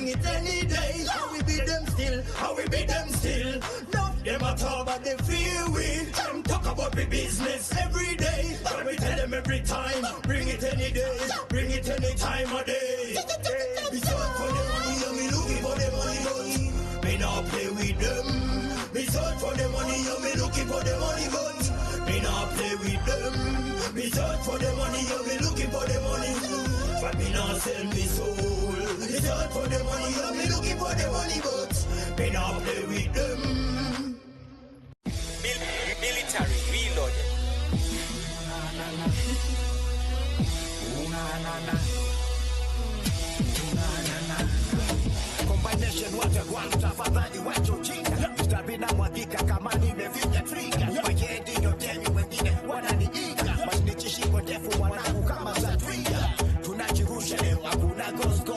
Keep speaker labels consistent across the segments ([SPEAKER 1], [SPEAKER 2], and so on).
[SPEAKER 1] bring it any day. How we beat them still, how we beat them still. No, them a talk about they feel we. Them talk about the business every day. But we tell them every time, bring it any day, bring it any time of day. We search for the money and me looking for the money, but me not play with them. Me search for the money and me looking for the money, but me not play with them. Me search for the money and me looking for the money, but me not sell me soul. Me search for the money and me looking for the money, but me not play with them.
[SPEAKER 2] Military reloaded.
[SPEAKER 3] Combination water tafadhali wacho chinga Stabina mwagika kama nimefinya trigger Mayendi yotemi wengine wananiiga Masnichishiko ndefu wanangu kama za twiga Tunajirusha leo hakuna ghost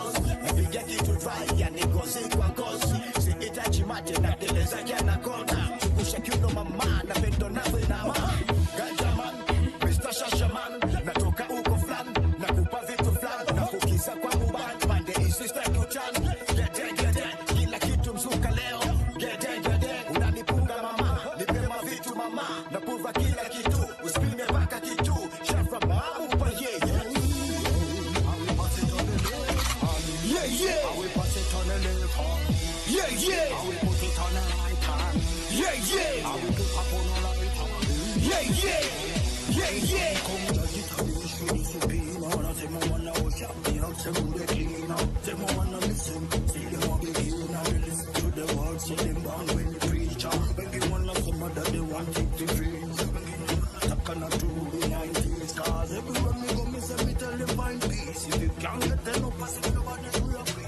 [SPEAKER 3] Napiga kitu dry ya nigozi kwa gozi Sihitaji mate na teleza jana kona Chungusha kiuno mama na pendo na vinama Ganjaman, Mr. Shashaman Natoka uko flan, nakupa vitu flan Nakukisa kwa muban, pande insista kuchan Kila kitu mzuka leo Unanipunga mama, nipema vitu mama Napuva kila kitu, uspime baka kitu Shafra maamu pa yeah
[SPEAKER 1] I will pass it on the left hand. Yeah, yeah. I will put it on the right hand. Yeah, yeah. I will put up on the right hand. Yeah, yeah. Yeah, yeah. Come on, get on the street, so be on. I say, my one now, champion. Say, who they clean up. Say, my one now, listen. See them all be here now. They listen to the words. So them down when you preach. When you want to some other, they want to take the dreams. When you want to talk on to the 90s. Cause everywhere me go, me say, me tell them find peace. If you can't get them, no pass it over the real place.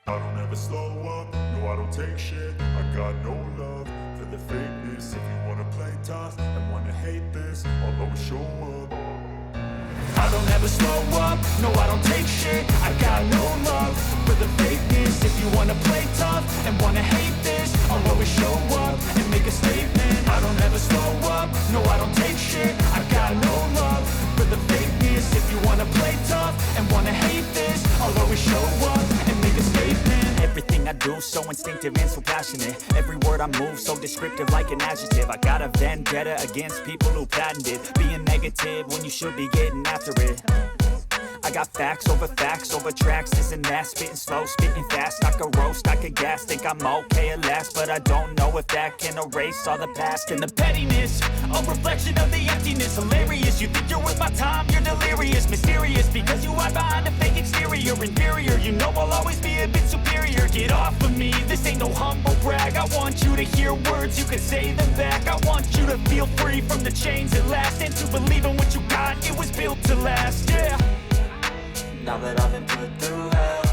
[SPEAKER 4] I don't ever slow up, no I don't take shit. I got no love for the fakeness. If you wanna play tough and wanna hate this, I'll always show up.
[SPEAKER 5] I don't ever slow up, no I don't take shit. I got no love for the fakeness. If you wanna play tough and wanna hate this, I'll always show up and make a statement. I don't ever slow up, no I don't take shit. I got no love for the fakeness. If you wanna play tough and wanna hate this, I'll always show up and make a statement.
[SPEAKER 6] Everything I do so instinctive and so passionate. Every word I move so descriptive like an adjective. I got a vendetta against people who patented being negative when you should be getting after it. I got facts over tracks, this and that. Spitting slow, spitting fast. I could roast, I could gas. Think I'm okay at last, but I don't know if that can erase all the past.
[SPEAKER 5] And the pettiness, a reflection of the emptiness. Hilarious, you think you're worth my time, you're delirious. Mysterious, because you hide behind a fake exterior. Inferior, you know I'll always be a bit superior. Get off of me, this ain't no humble brag. I want you to hear words, you can say them back. I want you to feel free from the chains at last, and to believe in what you got, it was built to last, yeah.
[SPEAKER 6] Now that I've been put through hell,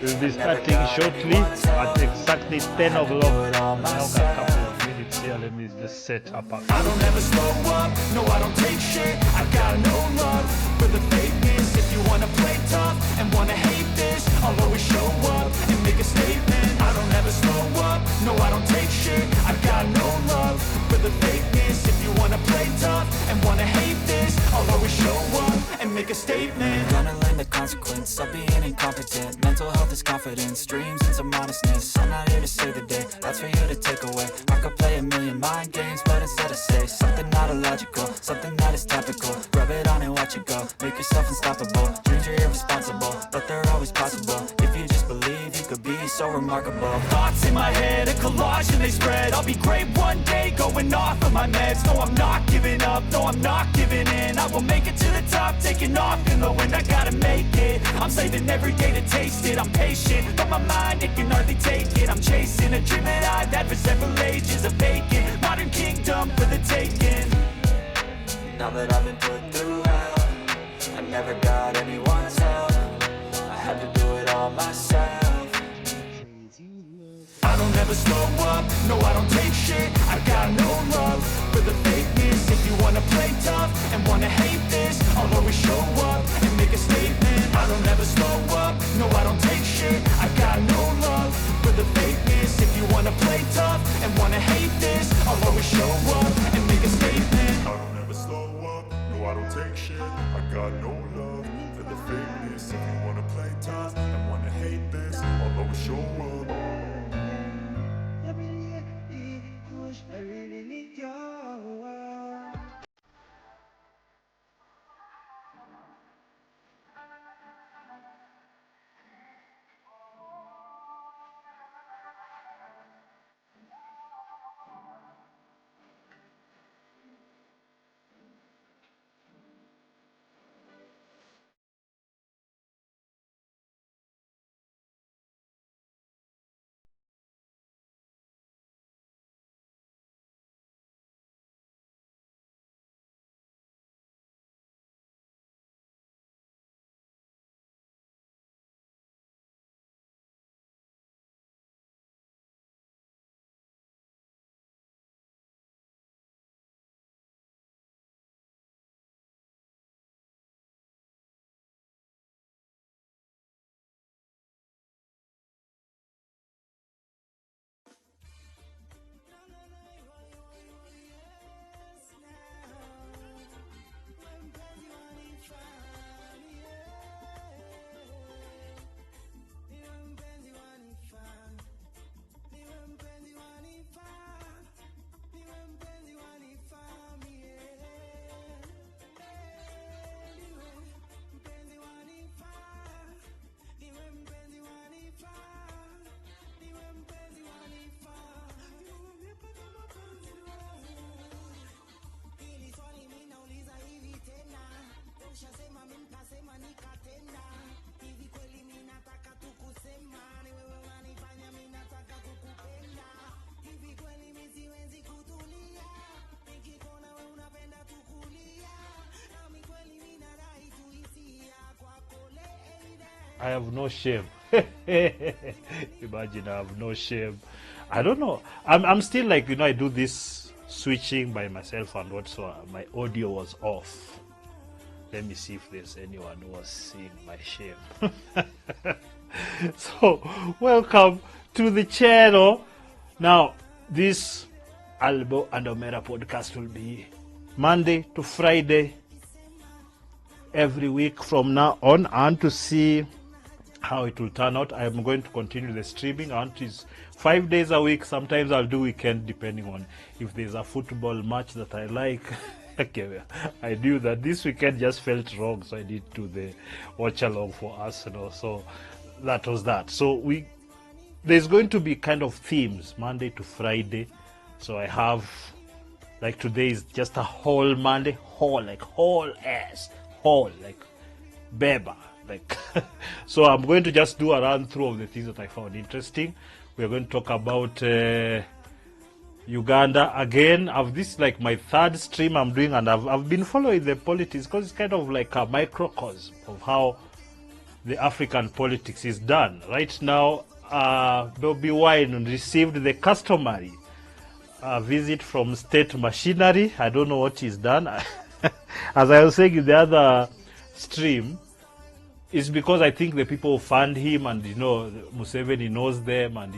[SPEAKER 7] we'll be starting shortly at exactly 10 o'clock. Now got a couple of minutes here. Let me just set up.
[SPEAKER 5] I don't ever slow up, no I don't take shit. I got no love for the fakeness. If you wanna play tough and wanna hate this, I'll always show up and make a statement. I don't ever slow up, no I don't take shit. I got no love for the fakeness. If you wanna play tough and wanna hate this, I'll always show up and make a statement.
[SPEAKER 6] Gonna learn the consequence of being incompetent. Mental health is confidence, dreams and some modestness. I'm not here to save the day, that's for you to take away. I could play a million mind games, but instead I say something not illogical, something that is topical. Rub it on and watch it go, make yourself unstoppable. Dreams are irresponsible, but they're always possible. If you just believe, you could be so so remarkable.
[SPEAKER 5] Thoughts in my head, a collage and they spread. I'll be great one day, going off of my meds. No, I'm not giving up, no, I'm not giving in. I will make it to the top, taking off in the wind. I gotta make it, I'm saving every day to taste it. I'm patient, but my mind, it can hardly take it. I'm chasing a dream that I've had for several ages. A vacant, modern kingdom for the taking.
[SPEAKER 6] Now that I've been put through hell, I never got anyone's help. I had to do it all myself.
[SPEAKER 5] I don't ever slow up, no I don't take shit. I got no love for the fakeness. If you wanna play tough and wanna hate this, I'll always show up and make a statement. I don't ever slow up, no I don't take shit. I got no love for the fakeness. If you wanna play tough and wanna hate this, I'll always show up and make a statement.
[SPEAKER 4] I don't ever slow up, no I don't take shit. I got no love for the fakeness. If you wanna play tough and wanna hate this, I'll always show up.
[SPEAKER 7] I have no shame. Imagine, I have no shame. I don't know. I'm still like, I do this switching by myself, and also my audio was off. Let me see if there's anyone who was seeing my shame. So, welcome to the channel. Now, this Albo and Omera podcast will be Monday to Friday every week from now on, and to see how it will turn out. I'm going to continue the streaming, and it's 5 days a week. Sometimes I'll do weekend depending on if there's a football match that I like. Okay, I knew that this weekend just felt wrong, so I did do the watch along for Arsenal. So that was that. So there's going to be kind of themes Monday to Friday. So I have, like, today is just a whole Monday, like Beba. Like, so I'm going to just do a run through of the things that I found interesting. We're going to talk about Uganda again. This is like my third stream I'm doing, and I've been following the politics because it's kind of like a microcosm of how the African politics is done. Right now, Bobi Wine received the customary visit from state machinery. I don't know what he's done. As I was saying in the other stream, it's because I think the people fund him, and Museveni knows them, and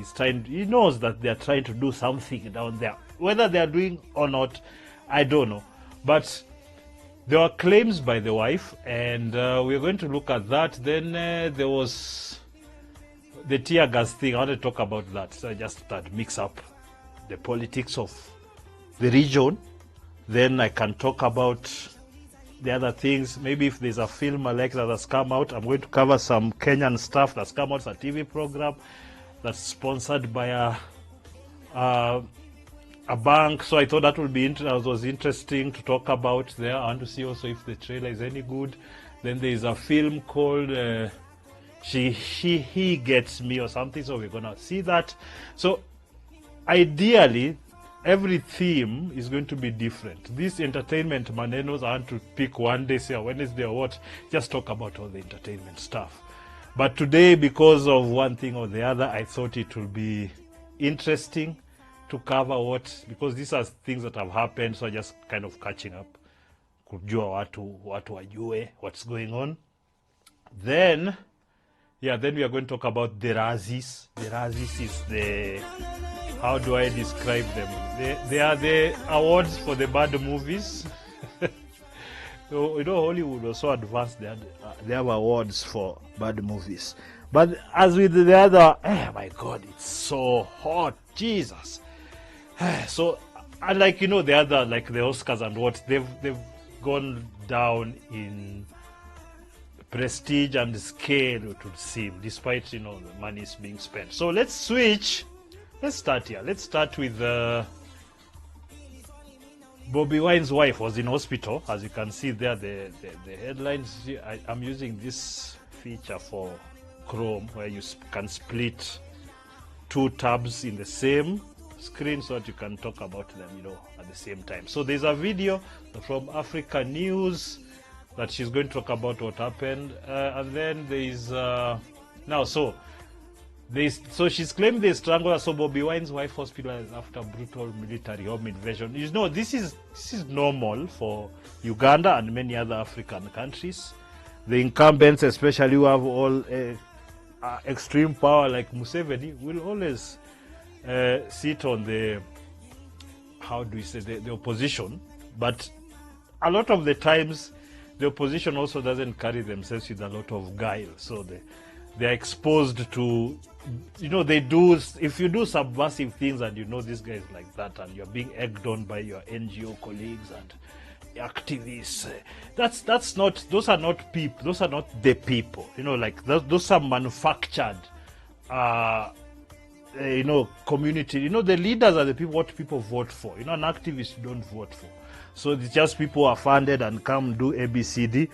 [SPEAKER 7] he knows that they're trying to do something down there. Whether they're doing or not, I don't know. But there were claims by the wife, and we're going to look at that. Then there was the Teargas thing. I want to talk about that. So I just started mix up the politics of the region. Then I can talk about the other things. Maybe if there's a film I like that has come out, I'm going to cover some Kenyan stuff that's come out. It's a TV program that's sponsored by a bank. So I thought that would be was interesting to talk about there. I want to see also if the trailer is any good. Then there is a film called He Gets Me or something. So we're gonna see that. So ideally, every theme is going to be different. This entertainment manenos, I want to pick one day, say a Wednesday or what, just talk about all the entertainment stuff. But today, because of one thing or the other, I thought it will be interesting to cover because these are things that have happened, so just kind of catching up. Kujua watu wajue what's going on. Then we are going to talk about the Razzies. The Razzies is the, how do I describe them? They are the awards for the bad movies. So, Hollywood was so advanced, they have awards for bad movies. But as with the other, oh my God, it's so hot, Jesus. So, unlike, the other, like the Oscars and what, they've gone down in prestige and scale, it would seem, despite, the money is being spent. So let's switch. Let's start here. Let's start with Bobi Wine's wife was in hospital. As you can see there, the headlines. I'm using this feature for Chrome where you can split two tabs in the same screen so that you can talk about them, at the same time. So there's a video from Africa News that she's going to talk about what happened, and then there's so she's claimed they strangled her. So Bobi Wine's wife hospitalized after brutal military home invasion. This is normal for Uganda and many other African countries. The incumbents, especially who have all extreme power like Museveni, will always sit on the, how do we say, the opposition. But a lot of the times, the opposition also doesn't carry themselves with a lot of guile. So they are exposed to, they do, if you do subversive things and this guy is like that and you're being egged on by your NGO colleagues and activists, that's not, those are not people, those are not the people, like those are manufactured, community, the leaders are the people, what people vote for, an activist you don't vote for. So it's just people who are funded and come do ABCD.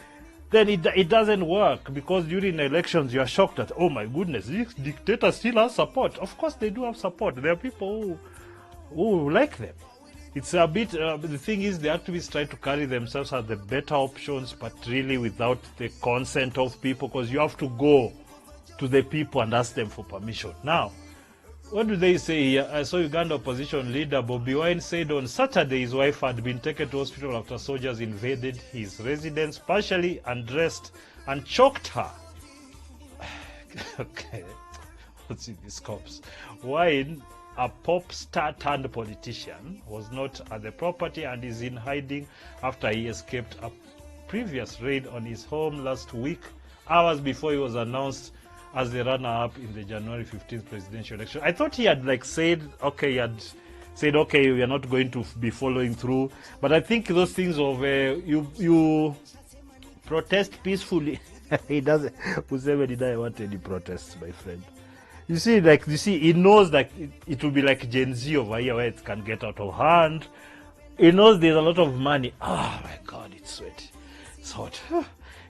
[SPEAKER 7] Then it doesn't work, because during elections you are shocked that, oh my goodness, this dictator still has support. Of course they do have support. There are people who like them. It's a bit, the thing is, the activists try to carry themselves as the better options, but really without the consent of people, because you have to go to the people and ask them for permission. Now, what do they say here? I saw Uganda opposition leader Bobi Wine said on Saturday his wife had been taken to hospital after soldiers invaded his residence, partially undressed, and choked her. Okay, what's in these cops? Wine, a pop star turned politician, was not at the property and is in hiding after he escaped a previous raid on his home last week, hours before he was announced as the runner-up in the January 15th presidential election. I thought he had said, okay, we are not going to be following through. But I think those things of you protest peacefully. He doesn't. Museveni didn't want any protests, my friend. You see, he knows that it will be like Gen Z over here where it can get out of hand. He knows there's a lot of money. Oh my God, it's sweaty. It's hot.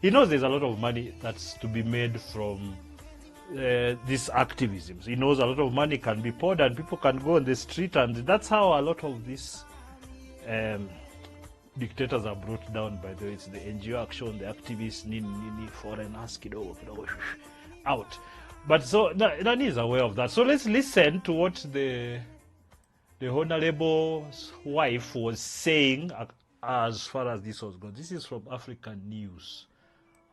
[SPEAKER 7] He knows there's a lot of money that's to be made from these activisms. He knows a lot of money can be poured and people can go on the street, and that's how a lot of these dictators are brought down. By the way, it's the NGO action, the activists, foreigners, out. But so Nani is aware of that. So let's listen to what the honorable's wife was saying as far as this was going. This is from African News.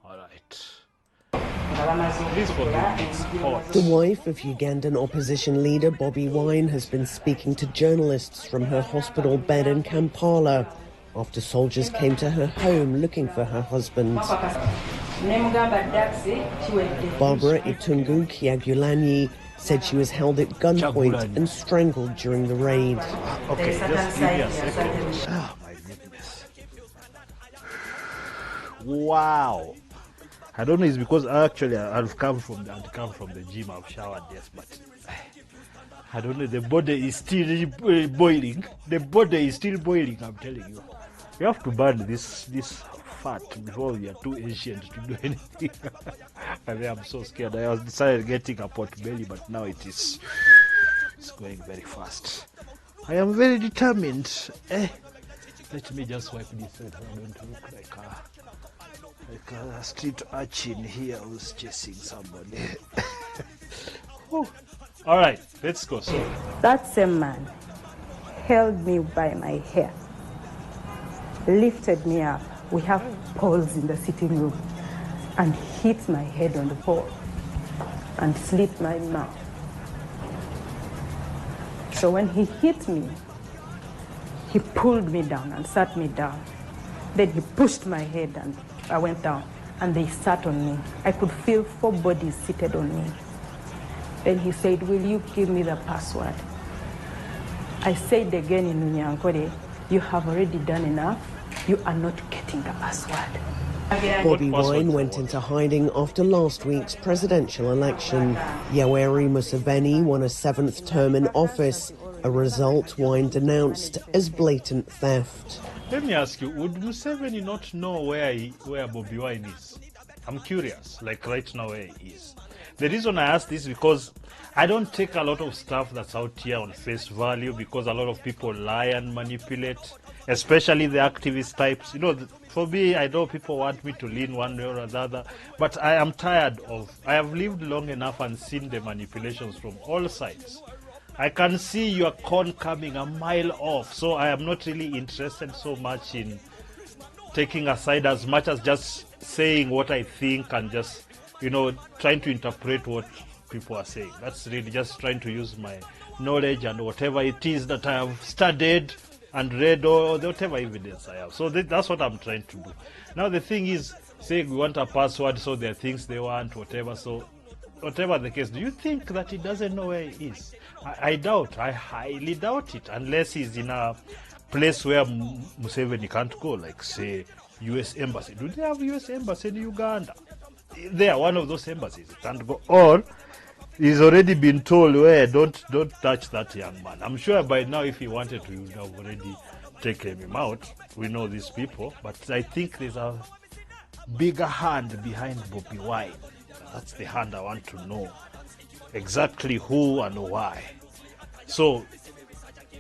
[SPEAKER 7] All right.
[SPEAKER 2] The wife of Ugandan opposition leader Bobi Wine has been speaking to journalists from her hospital bed in Kampala after soldiers came to her home looking for her husband. Barbara Itungu Kyagulanyi said she was held at gunpoint and strangled during the raid.
[SPEAKER 7] Okay, just give me a second. Oh my goodness. Wow. I don't know, it's because actually I've come from the gym, I've showered, yes, but I don't know, the body is still boiling. The body is still boiling, I'm telling you. You have to burn this fat before you are too ancient to do anything. I mean, I'm so scared. I was decided getting a pot belly, but now it's going very fast. I am very determined. Let me just wipe this so I don't look like a street urchin here who's chasing somebody. All right, let's go. So
[SPEAKER 8] that same man held me by my hair, lifted me up. We have poles in the sitting room, and hit my head on the pole and slit my mouth. So when he hit me, he pulled me down and sat me down. Then he pushed my head and I went down, and they sat on me. I could feel 4 bodies seated on me. Then he said, will you give me the password? I said again in Unyankore, you have already done enough. You are not getting the password.
[SPEAKER 2] Bobi Wine went into hiding after last week's presidential election. Yoweri Museveni won a 7th term in office, a result Wine denounced as blatant theft.
[SPEAKER 7] let me ask you, would Museveni not know where Bobi Wine is? I'm curious, like right now where he is. The reason I ask this is because I don't take a lot of stuff that's out here on face value, because a lot of people lie and manipulate, especially the activist types. You know, for me, I know people want me to lean one way or the other, but I am tired of, I have lived long enough and seen the manipulations from all sides. I can see your con coming a mile off, so I am not really interested so much in taking a side as much as just saying what I think and just, you know, trying to interpret what people are saying. That's really just trying to use my knowledge and whatever it is that I have studied and read, or whatever evidence I have. So that's what I'm trying to do. Now the thing is, saying we want a password, so there are things they want, whatever. So whatever the case, do you think that he doesn't know where he is? I doubt. I highly doubt it, unless he's in a place where Museveni can't go, like say U.S. Embassy. Do they have U.S. Embassy in Uganda? They are one of those embassies. He can't go. Or he's already been told, well, don't touch that young man. I'm sure by now, if he wanted to, he would have already taken him out. We know these people, but I think there's a bigger hand behind Bobi Wine. That's the hand I want to know. Exactly who and why. So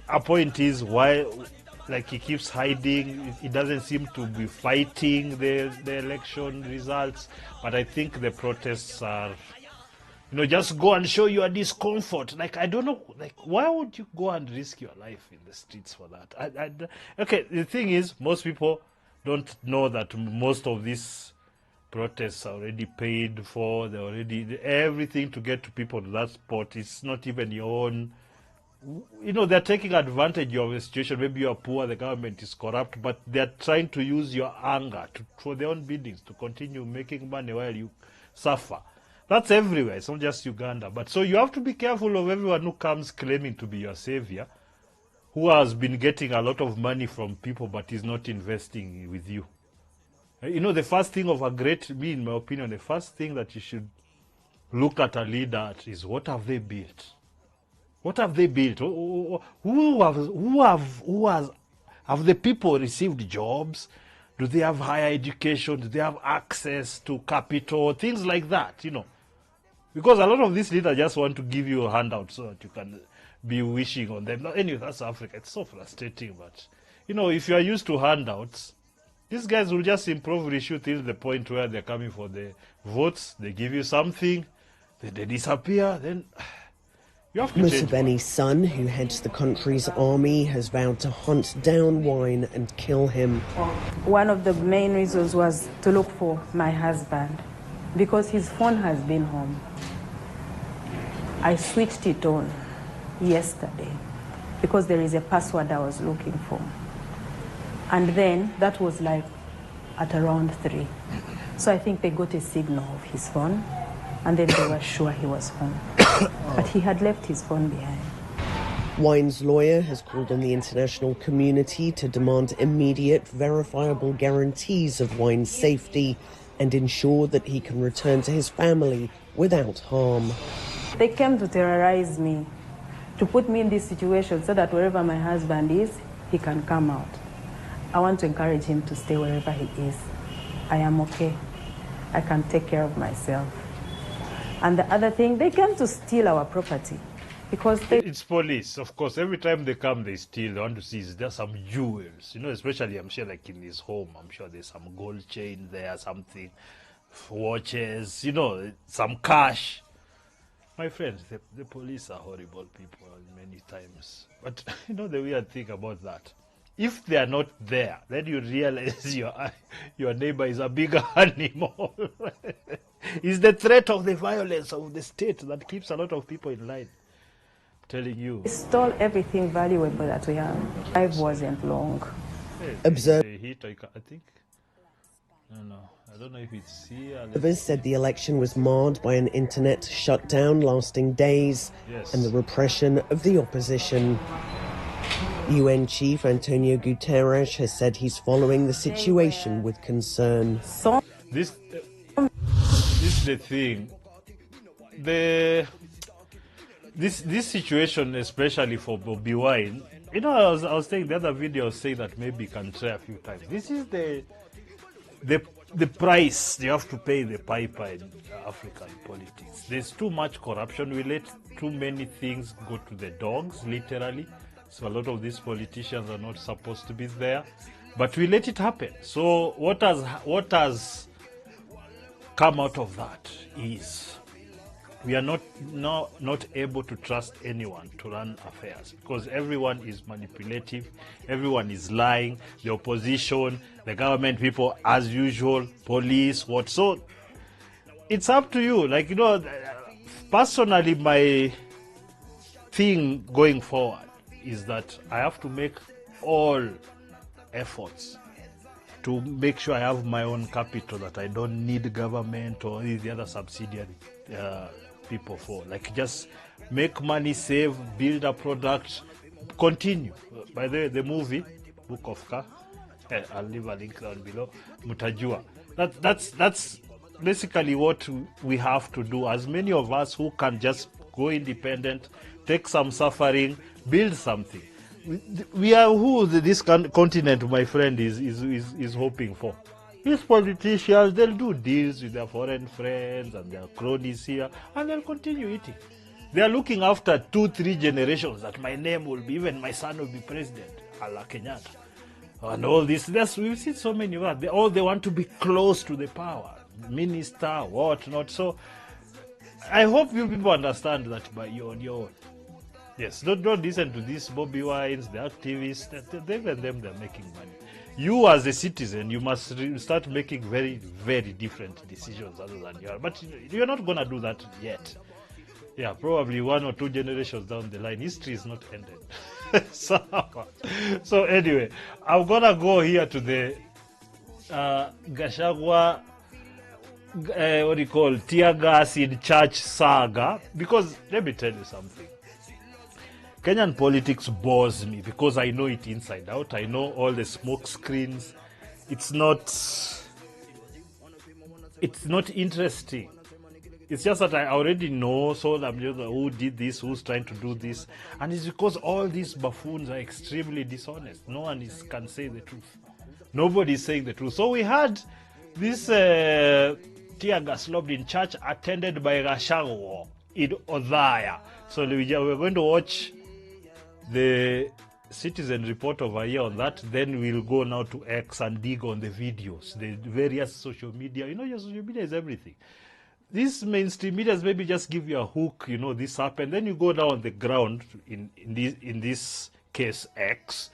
[SPEAKER 7] a point is why, like, he keeps hiding. He doesn't seem to be fighting the election results, but I think the protests are, you know, just go and show your discomfort. Like, I don't know, like, why would you go and risk your life in the streets for that? Okay, the thing is, most people don't know that most of these protests are already paid for. They already, everything to get to people to that spot. It's not even your own. You know, they're taking advantage of a situation. Maybe you're poor, the government is corrupt, but they're trying to use your anger for their own biddings to continue making money while you suffer. That's everywhere. It's not just Uganda. But so you have to be careful of everyone who comes claiming to be your savior, who has been getting a lot of money from people but is not investing with you. You know, the first thing of a great, me in my opinion, the first thing that you should look at a leader at is, what have they built? What have they built? Have the people received jobs? Do they have higher education? Do they have access to capital? Things like that, you know. Because a lot of these leaders just want to give you a handout so that you can be wishing on them. Anyway, that's Africa. It's so frustrating, but, you know, if you are used to handouts, these guys will just improve issue till the point where they're coming for the votes. They give you something, then they disappear, then you have to change.
[SPEAKER 2] Museveni's son, who heads the country's army, has vowed to hunt down Wine and kill him.
[SPEAKER 8] One of the main reasons was to look for my husband, because his phone has been home. I switched it on yesterday because there is a password I was looking for. And then that was like at around 3. So I think they got a signal of his phone, and then they were sure he was home. But he had left his phone behind.
[SPEAKER 2] Wine's lawyer has called on the international community to demand immediate, verifiable guarantees of Wine's safety and ensure that he can return to his family without harm.
[SPEAKER 8] They came to terrorize me, to put me in this situation so that wherever my husband is, he can come out. I want to encourage him to stay wherever he is. I am okay. I can take care of myself. And the other thing, they came to steal our property because
[SPEAKER 7] it's police, of course. Every time they come, they steal. They want to see is there some jewels, you know, especially I'm sure like in his home, I'm sure there's some gold chain there, something, watches, you know, some cash. My friends, the police are horrible people many times. But you know the weird thing about that? If they are not there, then you realize your neighbor is a bigger animal. It's the threat of the violence of the state that keeps a lot of people in line. I'm telling you.
[SPEAKER 8] they stole everything valuable that we have. Life wasn't long.
[SPEAKER 2] Observe-
[SPEAKER 7] I think. No. I don't know if it's here.
[SPEAKER 2] Observers said the election was marred by an internet shutdown lasting days and the repression of the opposition. UN Chief Antonio Guterres has said he's following the situation with concern.
[SPEAKER 7] This is the thing. This situation, especially for Bobi Wine, you know, I was saying the other video, I was saying that maybe you can try a few times. This is the price you have to pay the piper in African politics. There's too much corruption. We let too many things go to the dogs, literally. So a lot of these politicians are not supposed to be there, but we let it happen. So what has come out of that is we are not able to trust anyone to run affairs because everyone is manipulative, everyone is lying, the opposition, the government people as usual, police, what. So it's up to you. Like, you know, personally, my thing going forward is that I have to make all efforts to make sure I have my own capital, that I don't need government or the other subsidiary people for. Like, just make money, save, build a product, continue. By the movie, Book of Ka, I'll leave a link down below, Mutajua. That's basically what we have to do. As many of us who can just go independent, take some suffering, build something. We are who this continent, my friend, is hoping for. These politicians, they'll do deals with their foreign friends and their cronies here, and they'll continue eating. They are looking after 2-3 generations that my name will be, even my son will be president, a la Kenyatta. And all this, we've seen so many of that. They want to be close to the power, minister, whatnot. So I hope you people understand that you're on your own. Yes, don't listen to these Bobi Wines, the activists. Even them, they're making money. You as a citizen, you must start making very, very different decisions other than you are. But you're not going to do that yet. Yeah, probably 1 or 2 generations down the line. History is not ended. So anyway, I'm going to go here to the Gachagua, what do you call, Teargas in church saga. Because let me tell you something. Kenyan politics bores me because I know it inside out. I know all the smoke screens. It's not interesting. It's just that I already know, so I'm just who did this, who's trying to do this. And it's because all these buffoons are extremely dishonest. No one can say the truth. Nobody is saying the truth. So we had this Teargas lobbed in church attended by Gachagua in Othaya. So we're going to watch the Citizen report over here on that. Then we'll go now to X and dig on the videos, the various social media. You know, your social media is everything. These mainstream medias maybe just give you a hook, you know, this happened. Then you go down on the ground, in this case X,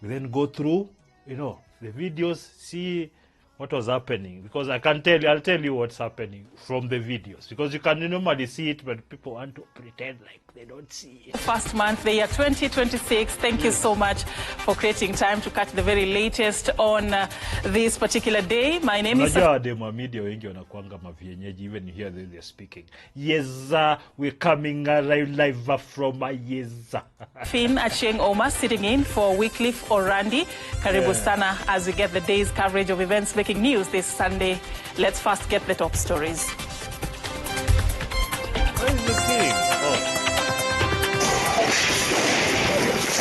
[SPEAKER 7] then go through, you know, the videos, see what was happening. Because I'll tell you what's happening from the videos. Because you can normally see it, but people want to pretend like they don't see.
[SPEAKER 9] First month, the year 2026. Thank you so much for creating time to catch the very latest on this particular day. My name is...
[SPEAKER 7] media wengi wanakuanga mavienyeji, even you hear they're speaking. Yes, we're coming live from yes.
[SPEAKER 9] Finn Acheng Oma sitting in for Wycliffe Orandi. Karibu sana as we get the day's coverage of events making news this Sunday. Let's first get the top stories.
[SPEAKER 7] What is the thing?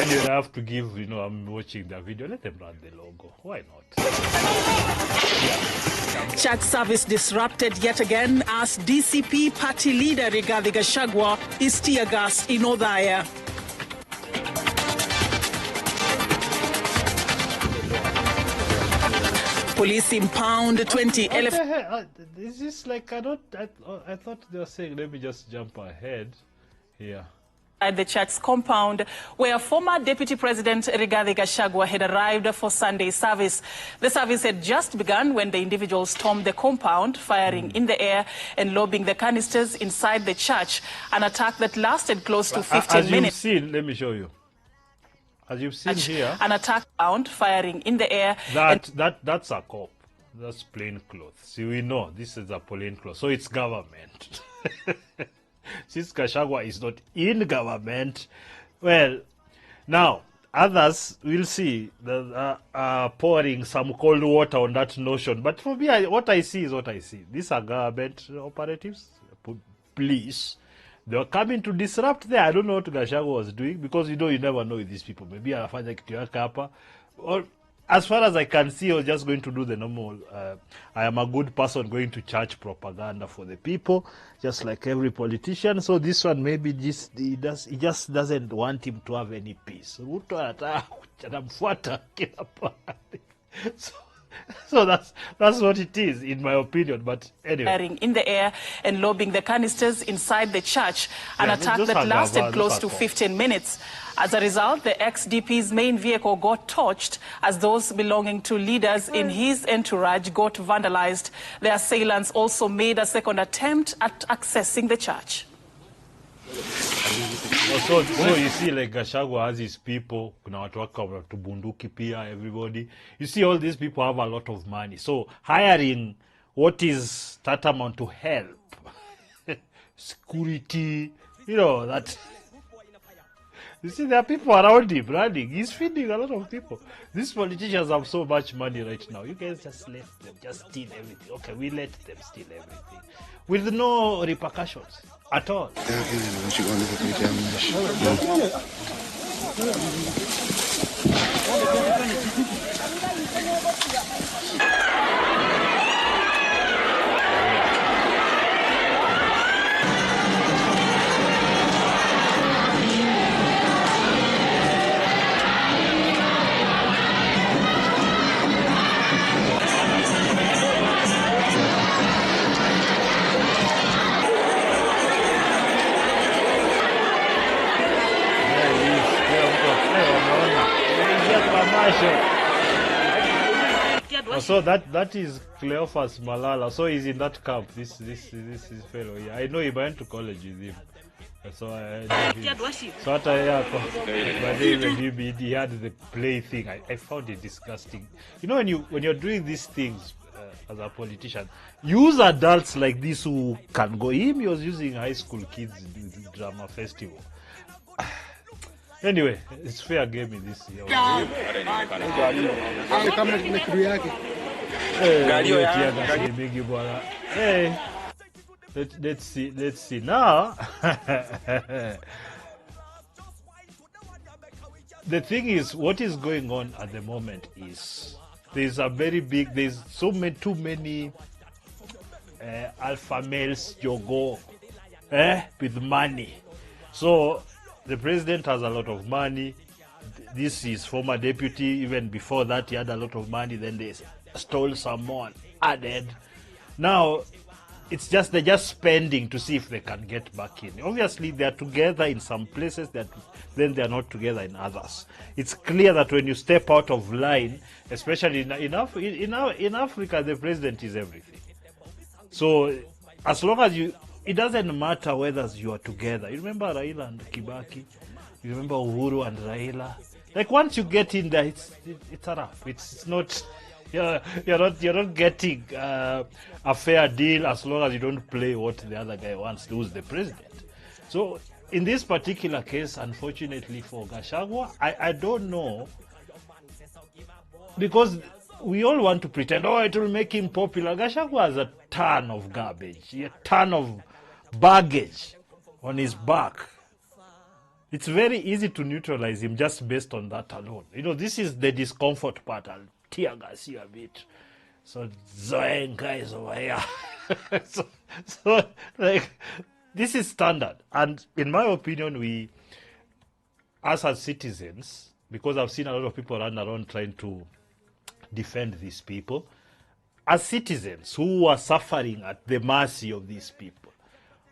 [SPEAKER 7] And you have to give, I'm watching the video, let them run the logo. Why not?
[SPEAKER 9] Church service disrupted yet again as DCP party leader Rigathi Gachagua is teargassed in Othaya. Police impound 20 elephants.
[SPEAKER 7] This is like, I thought they were saying, let me just jump ahead here.
[SPEAKER 9] At the church's compound, where former Deputy President Rigathi Gachagua had arrived for Sunday service. The service had just begun when the individuals stormed the compound, firing in the air and lobbing the canisters inside the church, an attack that lasted close to 15 minutes.
[SPEAKER 7] As you've seen, let me show you. As you've seen here,
[SPEAKER 9] an attack found firing in the air.
[SPEAKER 7] That's a cop. That's plain clothes. See, we know this is a plain clothes, so it's government. Since Gachagua is not in government, well, now others will see pouring some cold water on that notion. But for me, what I see is what I see. These are government operatives, police. They were coming to disrupt there. I don't know what Gachagua was doing, because you never know with these people. Maybe anafanya kitu yake hapa. Or as far as I can see, I was just going to do the normal, I am a good person going to church propaganda for the people, just like every politician. So this one, maybe he just doesn't want him to have any peace. So that's what it is, in my opinion. But anyway,
[SPEAKER 9] firing in the air and lobbing the canisters inside the church, an attack that lasted close to 15 minutes. As a result, the ex-DP's main vehicle got torched as those belonging to leaders in his entourage got vandalized. The assailants also made a second attempt at accessing the church.
[SPEAKER 7] So you see, like Gachagua has his people, kuna watu wake wanatubunduki pia, everybody. You see, all these people have a lot of money. So hiring what is tantamount to help, security, that. You see, there are people around him running. He's feeding a lot of people. These politicians have so much money right now. You guys just let them just steal everything. Okay, we let them steal everything with no repercussions at all. So that is Cleophas Malala. So he's in that camp. This fellow. Yeah, I know he went to college with him. So he had the play thing. I found it disgusting. When you're doing these things as a politician, use adults like this who can go. He was using high school kids in the drama festival. Anyway, it's fair game in this year. Hey, let's see now. The thing is, what is going on at the moment is there's too many alpha males jogo with money. So the president has a lot of money. This is former deputy. Even before that, he had a lot of money. Then they stole some more, added. Now, they're just spending to see if they can get back in. Obviously, they're together in some places, then they're not together in others. It's clear that when you step out of line, especially in Africa, the president is everything. So, as long as it doesn't matter whether you are together. You remember Raila and Kibaki? You remember Uhuru and Raila? Like once you get in there, it's enough. It's not you're not getting a fair deal as long as you don't play what the other guy wants, who's the president. So in this particular case, unfortunately for Gachagua, I don't know, because we all want to pretend, oh, it will make him popular. Gachagua has a ton of garbage, a ton of baggage on his back. It's very easy to neutralize him just based on that alone. You know, this is the discomfort part. I'll Teargas you a bit. So, Zoeng guys over here. so, like, this is standard. And in my opinion, we, as citizens, because I've seen a lot of people run around trying to defend these people, as citizens who are suffering at the mercy of these people,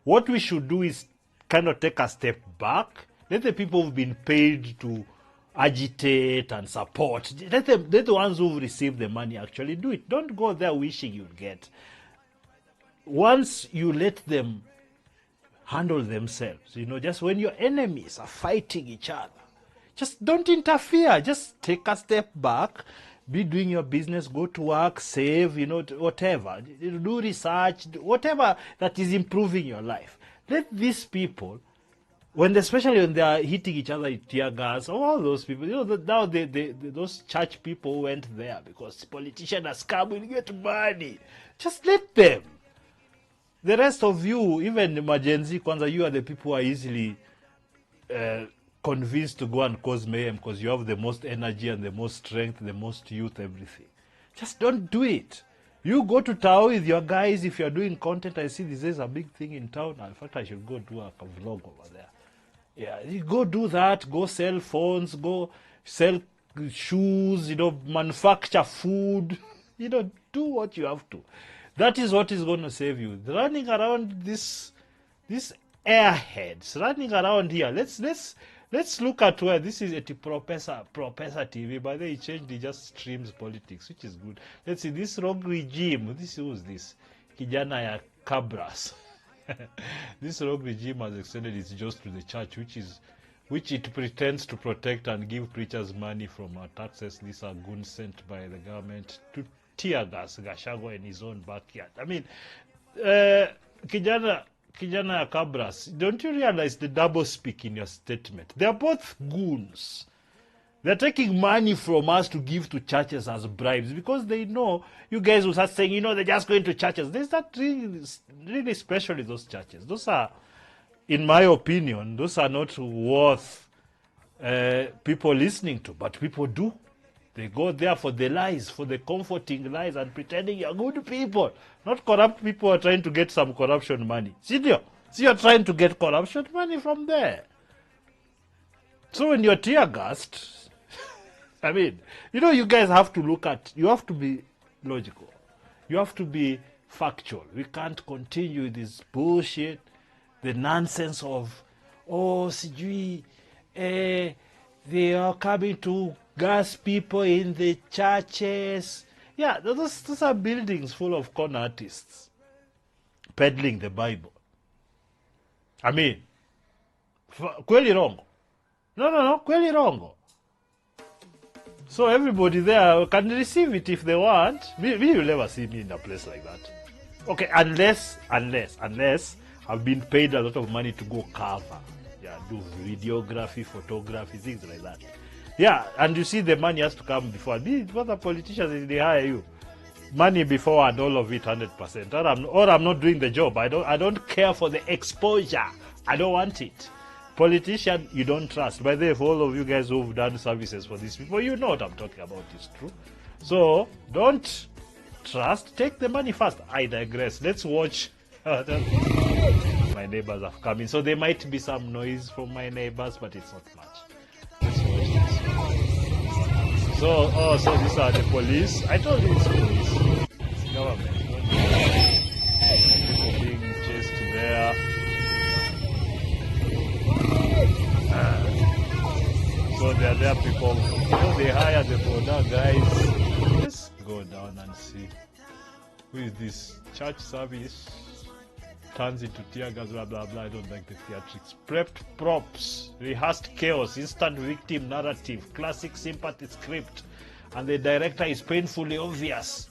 [SPEAKER 7] what we should do is kind of take a step back. Let the people who've been paid to agitate and support, let the ones who've received the money actually do it. Don't go there wishing you'll get. Once you let them handle themselves, you know, just when your enemies are fighting each other, just don't interfere. Just take a step back, be doing your business, go to work, save, you know, whatever. Do research, whatever that is improving your life. Let these people, especially when they are hitting each other with tear gas, all those people, you know, now those church people went there because politicians are scam, will get money. Just let them. The rest of you, even Majenzi, Kwanza, you are the people who are easily convinced to go and cause mayhem because you have the most energy and the most strength, the most youth, everything. Just don't do it. You go to town with your guys. If you're doing content, I see this is a big thing in town. In fact, I should go do a vlog over there. Yeah, you go do that. Go sell phones. Go sell shoes. You know, manufacture food. You know, do what you have to. That is what is going to save you. Running around this airheads, running around here. Let's look at where this is at Professor TV. By the way, he changed, he just streams politics, which is good. Let's see, this rogue regime, who's this? Kijana ya Cabras. This rogue regime has extended its jaws to the church, which it pretends to protect and give preachers money from our taxes. These are goons sent by the government to Teargas Gachagua in his own backyard. I mean, Kijana Cabras, don't you realize the double speak in your statement? They are both goons. They're taking money from us to give to churches as bribes because they know you guys will start saying, you know, they're just going to churches. There's that really especially those churches. Those are, in my opinion, those are not worth people listening to, but people do. They go there for the lies, for the comforting lies and pretending you're good people. Not corrupt people who are trying to get some corruption money. See, you're trying to get corruption money from there. So when you're tear gassed, I mean, you know, you guys have to you have to be logical. You have to be factual. We can't continue with this bullshit, the nonsense of, oh, sijui, they are coming to gas people in the churches. Yeah, those are buildings full of con artists peddling the Bible. I mean, kweli wrong. No, kweli wrong. So everybody there can receive it if they want. You'll never see me in a place like that. Okay, unless I've been paid a lot of money to go cover. Yeah, do videography, photography, things like that. Yeah, and you see the money has to come before. What the politicians, they hire you. Money before and all of it 100%. Or I'm not doing the job. I don't care for the exposure. I don't want it. Politician, you don't trust. By the way, for all of you guys who've done services for these people, you know what I'm talking about is true. So don't trust. Take the money first. I digress. Let's watch. My neighbors have come in, so there might be some noise from my neighbors, but it's not much. Let's watch this. So these are the police. I told you it's police. It's government. People being chased there. So there are people, you know, they hire the border guys. Let's go down and see. Who is this? Church service. turns into tear gas, blah, blah, blah. I don't like the theatrics. Prepped props, rehearsed chaos, instant victim narrative, classic sympathy script, and the director is painfully obvious.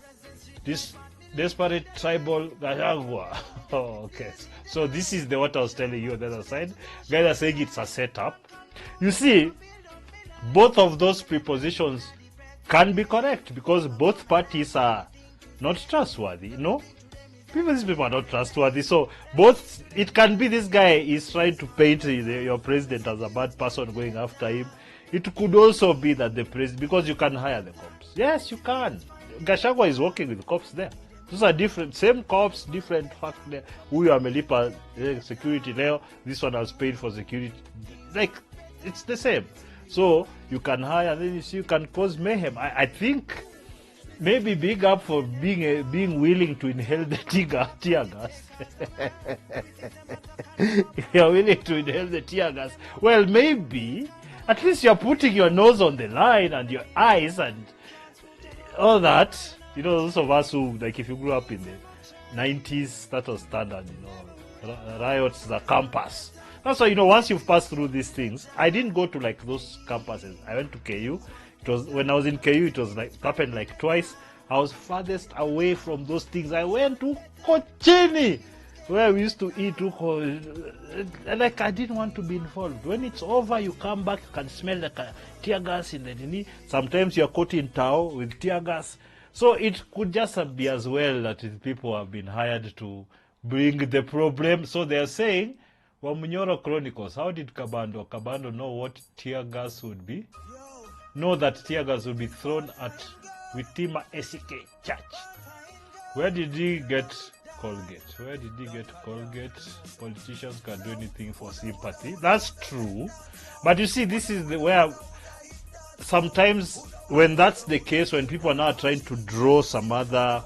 [SPEAKER 7] This desperate tribal Gachagua. Oh, okay. So this is what I was telling you on the other side. Guys are saying it's a setup. You see, both of those prepositions can be correct because both parties are not trustworthy, no? These people are not trustworthy. So both, it can be this guy is trying to paint your president as a bad person going after him. It could also be that the president, because you can hire the cops. Yes, you can. Gachagua is working with cops there. Those are different, same cops, different fact there. Huyu amelipa security leo, this one has paid for security. Like, it's the same. So you can hire, then you see you can cause mayhem. I think maybe big up for being willing to inhale the tear gas. If you're willing to inhale the tear gas, well, maybe at least you're putting your nose on the line and your eyes and all that. You know, those of us who, like, if you grew up in the 90s, that was standard, you know, riots, the campus. That's why, you know, once you've passed through these things, I didn't go to, like, those campuses. I went to KU. It was, when I was in KU, it was, like, it happened, like, twice. I was farthest away from those things. I went to Kochini, where we used to eat, like, I didn't want to be involved. When it's over, you come back, you can smell the tear gas in the knee. Sometimes you're caught in Tao with tear gas. So it could just be as well that people have been hired to bring the problem. So they're saying, Wamunyoro Chronicles, how did Kabando know what tear gas would be? Know that tear gas would be thrown at Witima SK Church. Where did he get Colgate? Where did he get Colgate? Politicians can do anything for sympathy. That's true. But you see, this is where sometimes when that's the case, when people are now trying to draw some other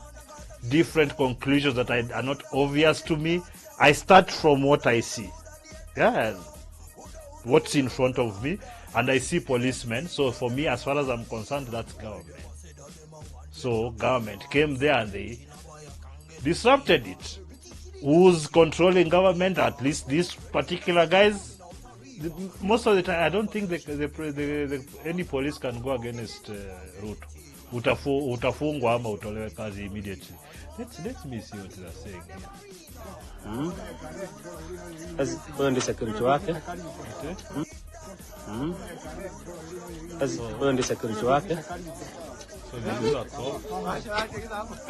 [SPEAKER 7] different conclusions that are not obvious to me, I start from what I see. Yeah, what's in front of me, and I see policemen. So for me, as far as I'm concerned, that's government. So government came there and they disrupted it. Who's controlling government? At least these particular guys. Most of the time, I don't think any police can go against Ruto. Utafungwa ama utolewe kazi immediately. Let's me see what they're saying here.
[SPEAKER 10] Huyo ndiye security wake. Huyo ndiye security wake.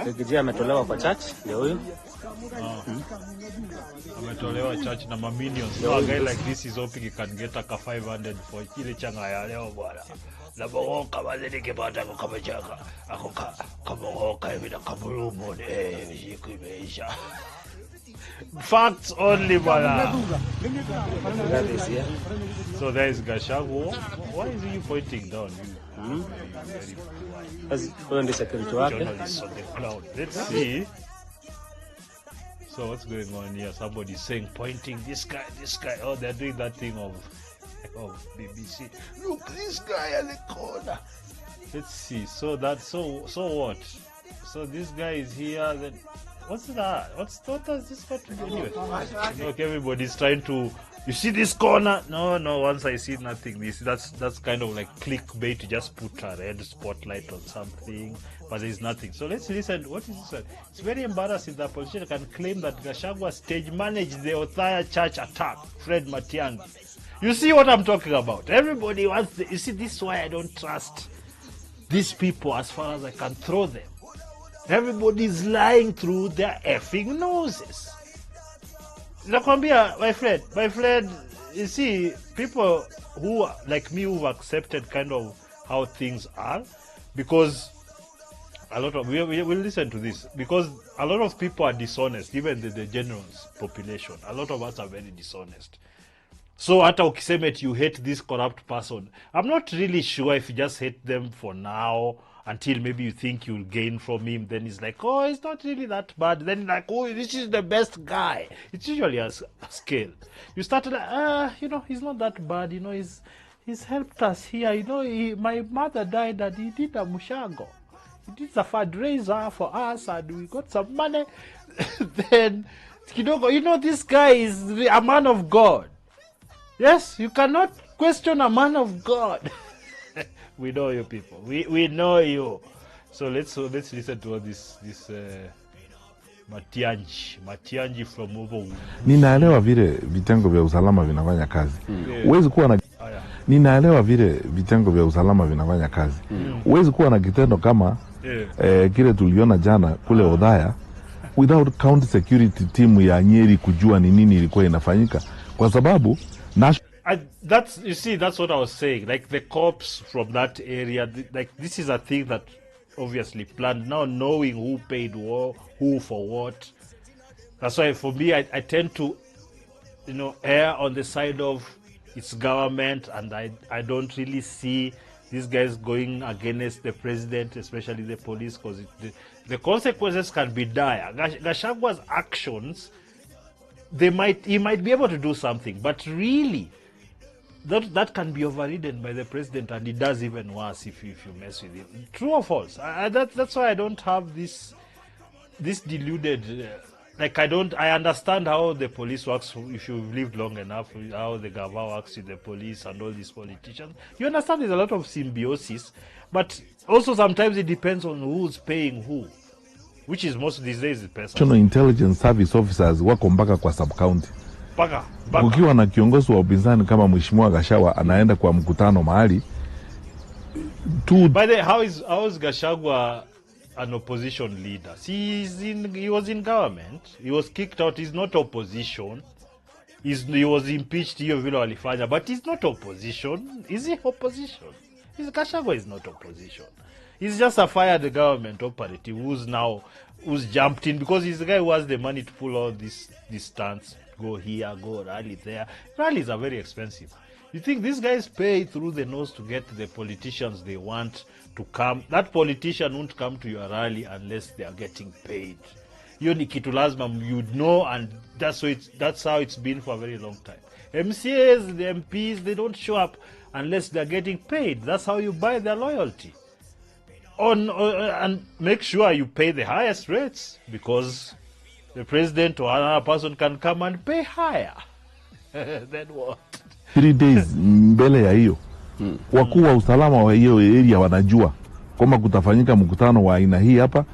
[SPEAKER 10] Kijiji ametolewa kwa church, ndio huyo.
[SPEAKER 7] Ametolewa church na minions. No, a guy like this is hoping he can get a 500 for ile changa ya leo bwana. La boka bazidi kipata kwa kamechaka. Akoka kaboka hivi na kabulumo siku imeisha. Facts only, bwana. So there is Gachagua. Why is he pointing down? Journalists on the ground. Let's see. So what's going on here? Somebody's saying, pointing this guy. Oh, they're doing that thing of BBC. Look, this guy at the corner. Let's see. So what? So this guy is here. Then what's that? What does this got to do anyway? Look, everybody's trying to. You see this corner? No. Once I see nothing, that's kind of like clickbait to just put a red spotlight on something, but there's nothing. So let's listen. What is this one? It's very embarrassing that politician can claim that Gachagua stage managed the Othaya church attack. Fred Matiang'i. You see what I'm talking about? Everybody wants. You see, this is why I don't trust these people as far as I can throw them. Everybody's lying through their effing noses. Nakwambia, my friend, you see, people who, like me, who've accepted kind of how things are, because a lot of, we'll listen to this, because a lot of people are dishonest, even the general population. A lot of us are very dishonest. So hata ukisema you hate this corrupt person, I'm not really sure if you just hate them for now, until maybe you think you'll gain from him. Then he's like, oh, it's not really that bad. Then like, oh, this is the best guy. It's usually a scale. You started like, he's not that bad. He's helped us here. My mother died and he did a mushago. He did a fundraiser for us and we got some money. Then Kidogo, you know, this guy is a man of God. Yes, you cannot question a man of God. We know you people. We know you. So let's listen to all this Matiangi from over.
[SPEAKER 11] Ninaelewa vile vitengo vya usalama vinafanya kazi. Huwezi kuwa na Ninaelewa vile vitengo vya usalama vinafanya kazi. Huwezi kuwa na kitendo kama kile tuliona jana kule Othaya without county security team ya Nyeri kujua ni nini ilikuwa inafanyika, kwa sababu
[SPEAKER 7] that's, you see, that's what I was saying. Like the cops from that area, like this is a thing that obviously planned. Now knowing who paid who for what. That's why for me, I tend to, you know, err on the side of its government, and I don't really see these guys going against the president, especially the police, because the consequences can be dire. Gachagua's actions, he might be able to do something, but really, that can be overridden by the president, and it does even worse if you mess with him. True or false? That's why I don't have this deluded. I understand how the police works if you've lived long enough, how the government works with the police and all these politicians. You understand there's a lot of symbiosis, but also sometimes it depends on who's paying who, which is most these days the person.
[SPEAKER 11] National Intelligence Service officers wako mpaka kwa sub-county. Ukiwa na kiongozi wa upinzani kama Mheshimiwa Gachagua anaenda kwa mkutano mahali
[SPEAKER 7] By the way, how is Gachagua an opposition leader? He was in government. He was kicked out. He's not opposition. He was impeached hiyo vile walifanya, but he's not opposition. Is he opposition? Gachagua is not opposition. He's just a fired government operative who's jumped in because he's the guy who has the money to pull all these stunts. Go here, go rally there. Rallies are very expensive. You think these guys pay through the nose to get the politicians they want to come? That politician won't come to your rally unless they are getting paid. Hiyo ni kitu lazima you'd know, and that's how it's been for a very long time. MCAs, the MPs, they don't show up unless they're getting paid. That's how you buy their loyalty. And make sure you pay the highest rates, because the president or another person can come and pay higher. Then what?
[SPEAKER 11] 3 days mbele ya hiyo wakuu wa usalama wa hiyo area wanajua kwamba kutafanyika mkutano wa aina hii hapa,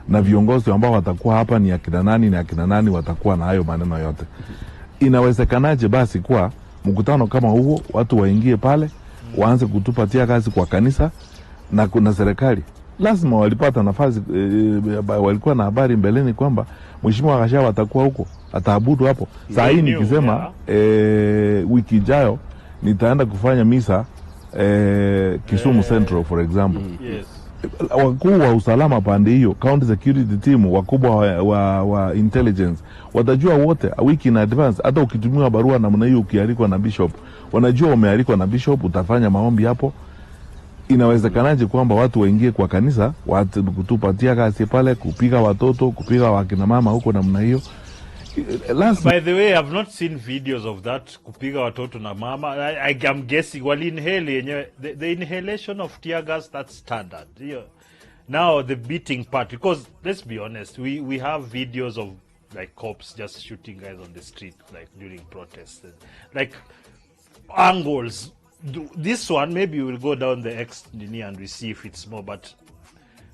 [SPEAKER 11] na viongozi ambao watakuwa hapa ni akina nani watakuwa na hayo maneno yote. Inawezekanaje basi kwa mkutano kama huo watu waingie pale waanze kutupa Teargas kwa kanisa na kuna serikali? Lazima walipata nafasi, walikuwa na habari mbeleni kwamba Mheshimiwa Gachagua atakuwa huko, ataabudu hapo. Saa hii nikisema wiki ijayo nitaenda kufanya misa Kisumu Central for example.
[SPEAKER 7] Yes.
[SPEAKER 11] Wakuu wa usalama pande hiyo, county security team, wakubwa wa intelligence watajua wote a week in advance. Hata ukitumiwa barua namna hiyo ukialikwa na bishop, wanajua umealikwa na bishop, utafanya maombi hapo. Inawezekanaje kwamba watu waingie kwa kanisa watu kutupa Teargas pale, kupiga watoto, kupiga wakina mama huko namna hiyo?
[SPEAKER 7] By the way, I've not seen videos of that, kupiga watoto na mama. I'm guessing wali inhale the inhalation of Teargas, that's standard. Now the beating part, because let's be honest, we have videos of like cops just shooting guys on the street like during protests, like angles. This one maybe we'll go down the X and we see if it's more, but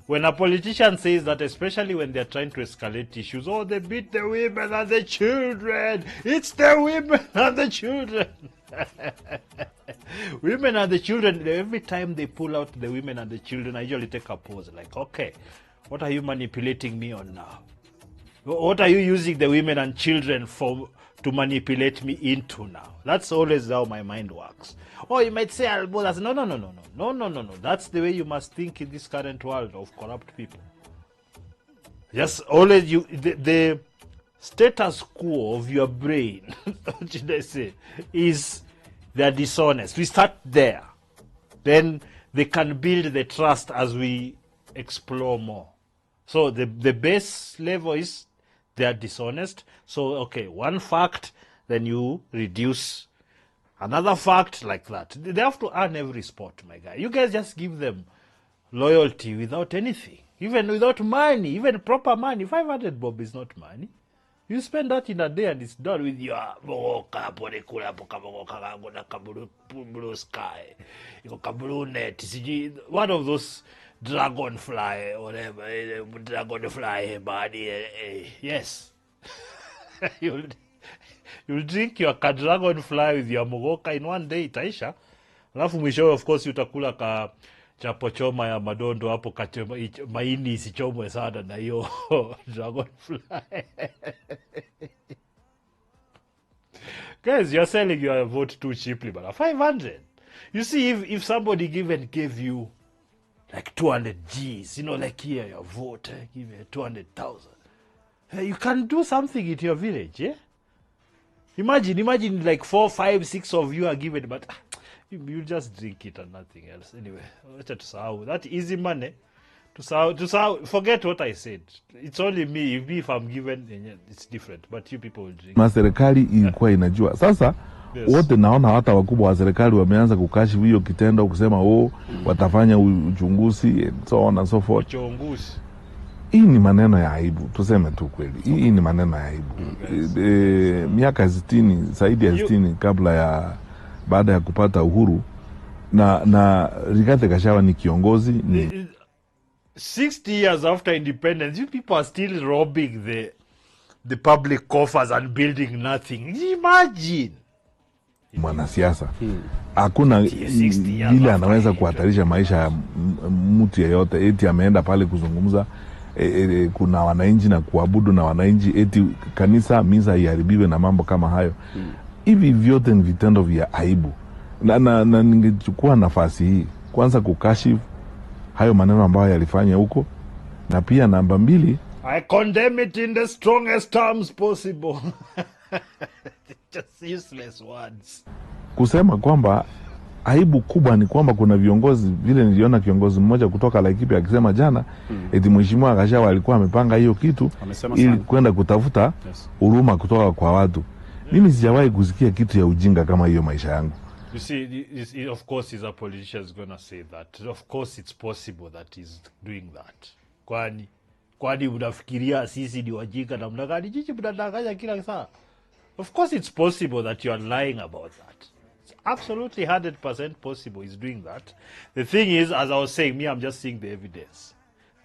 [SPEAKER 7] when a politician says that, especially when they're trying to escalate issues, oh, they beat the women and the children. It's the women and the children. Women and the children, every time they pull out the women and the children, I usually take a pause like, okay, what are you manipulating me on now? What are you using the women and children to manipulate me into now? That's always how my mind works. Or you might say, no. That's the way you must think in this current world of corrupt people. Just always the status quo of your brain, what should I say, is they're dishonest. We start there. Then they can build the trust as we explore more. So the base level is they're dishonest. So, okay, one fact, then you reduce another fact like that. They have to earn every spot, my guy. You guys just give them loyalty without anything, even without money, even proper money. 500 bob is not money. You spend that in a day and it's done with your mogoka, ponekula, pokamogoka, gona blue sky, blue net, one of those dragonfly, whatever, dragonfly body, yes. You'll drink your dragonfly with your mogoka in one day, itaisha. Alafu mwisho, of course, utakula ka chapo choma ya madondo hapo maini isichomwe sana na hiyo dragonfly. Guys, you're selling your vote too cheaply, but 500. You see, if somebody gave you like 200 G's, like here, your vote, give you 200,000. You can do something in your village, yeah? Imagine like 4, 5, 6 of you are given, but you just drink it and nothing else. Anyway, that easy money to forget what I said. It's only me. If I'm given, it's different. But you people will drink.
[SPEAKER 11] Na serikali ilikuwa inajua. Sasa wote naona hata wakubwa wa serikali wameanza kukashifu hiyo kitendo, kusema watafanya uchunguzi and so on and so forth.
[SPEAKER 7] Uchunguzi.
[SPEAKER 11] Hii ni maneno ya aibu, tuseme tu kweli. Hii ni maneno ya aibu. Miaka 60, zaidi ya 60 baada ya kupata uhuru na Rigathi Gachagua ni kiongozi
[SPEAKER 7] 60 years after independence, you people are still robbing the public coffers and building nothing. Imagine.
[SPEAKER 11] Mwanasiasa hakuna vile anaweza kuhatarisha maisha ya mtu yeyote, eti ameenda pale kuzungumza kuna wananchi na kuabudu na wananchi, eti kanisa misa iharibiwe na mambo kama hayo. Hivi vyote ni vitendo vya aibu. Na ningechukua nafasi hii kwanza kukashifu hayo maneno ambayo yalifanya huko, na pia namba 2,
[SPEAKER 7] I condemn it in the strongest terms possible. Just useless words.
[SPEAKER 11] Kusema kwamba aibu kubwa ni kwamba kuna viongozi, vile niliona kiongozi mmoja kutoka Laikipia akisema jana, eti Mheshimiwa Gachagua alikuwa amepanga hiyo kitu ili kwenda kutafuta huruma kutoka kwa watu. Mimi sijawahi kusikia kitu ya ujinga kama hiyo maisha yangu.
[SPEAKER 7] You see, of course, is a politician is gonna say that. Of course, it's possible that he's doing that. Kwani unafikiria sisi ni wajinga na mnagani? Jiji mnadanganya kila saa. Of course, it's possible that you are lying about that. It's absolutely 100% possible he's doing that. The thing is, as I was saying, I'm just seeing the evidence.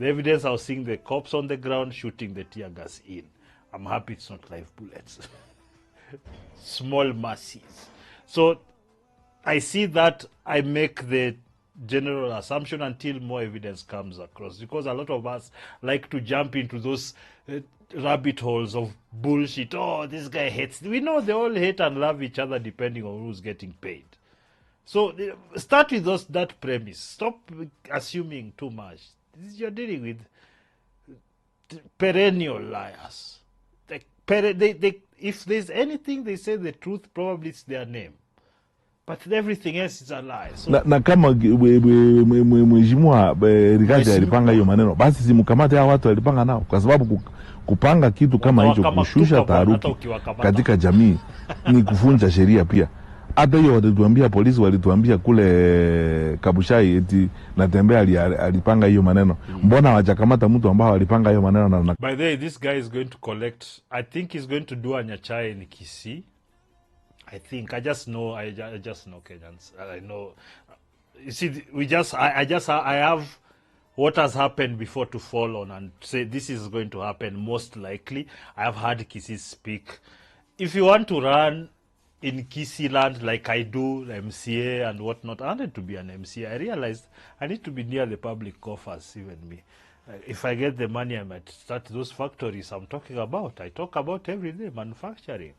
[SPEAKER 7] The evidence, I was seeing the cops on the ground shooting the tear gas in. I'm happy it's not live bullets. Small masses. So I see that, I make the general assumption until more evidence comes across, because a lot of us like to jump into those rabbit holes of bullshit. Oh, this guy hates. We know they all hate and love each other depending on who's getting paid. So start with that premise. Stop assuming too much. You're dealing with perennial liars. If there's anything they say the truth, probably it's their name. But everything else is a lie. So,
[SPEAKER 11] na kama Mheshimiwa Rigathi alipanga hiyo maneno, basi simkamate hao watu alipanga nao, kwa sababu kupanga kitu kama hicho, kushusha taharuki katika jamii ni kufunja sheria pia. Hata hiyo walituambia, polisi walituambia kule Kabushai eti Natembeya alipanga hiyo maneno. Mbona hawajakamata mtu ambao alipanga hiyo maneno?
[SPEAKER 7] By the way, this guy is going to collect, I think he's going to do a Nyachae in Kisii. I just know Kenyans. I know. You see, I have what has happened before to fall on and say this is going to happen most likely. I have heard Kisii speak. If you want to run in Kisii land like I do, MCA and whatnot, I wanted to be an MCA. I realized I need to be near the public coffers, even me. If I get the money, I might start those factories I'm talking about. I talk about every day, manufacturing.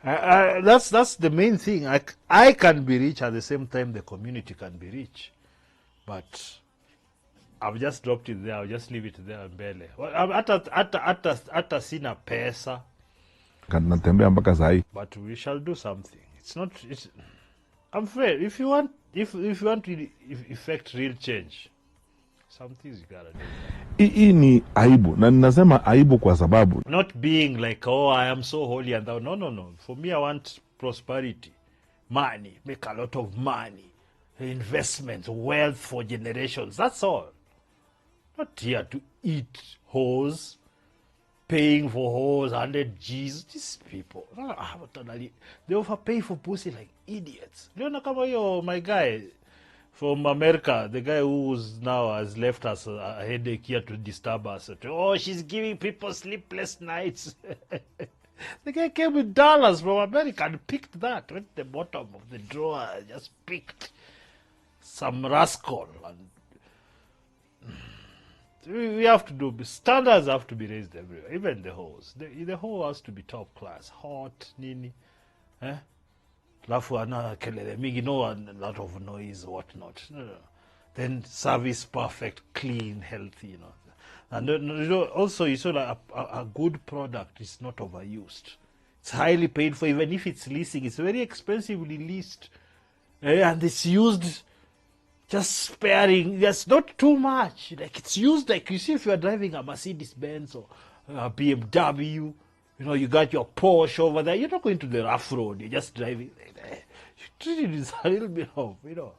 [SPEAKER 7] That's the main thing. I can be rich at the same time the community can be rich, but I've just dropped it there. I'll just leave it there mbele. Hata sina pesa,
[SPEAKER 11] natembea mpaka sahi,
[SPEAKER 7] but we shall do something. I'm afraid if you want to effect real change, some things you gotta do.
[SPEAKER 11] Hii ni aibu, na ninasema aibu kwa sababu
[SPEAKER 7] not being like, oh, I am so holy and thou. No. For me, I want prosperity, money, make a lot of money, investment, wealth for generations. That's all. Not here to eat hoes. paying for hose, 100 G's. These people, they overpay for pussy like idiots. You know, come on, my guy from America, the guy who's now has left us a headache here to disturb us. Oh, she's giving people sleepless nights. The guy came with dollars from America and picked that. Went to the bottom of the drawer, just picked some rascal. And we have to do, standards have to be raised everywhere, even the hose. The hose has to be top class, hot, nini. Lafu ana kelele mingi, no, a lot of noise, whatnot. No. Then service perfect, clean, healthy, you know. And you know, also, you saw like a good product is not overused. It's highly paid for, even if it's leasing. It's very expensively leased, and it's used just sparing. That's not too much. Like it's used like you see if you are driving a Mercedes Benz or a BMW. You know, you got your Porsche over there. You're not going to the rough road. You're just driving. You treat it with a little bit of, you know,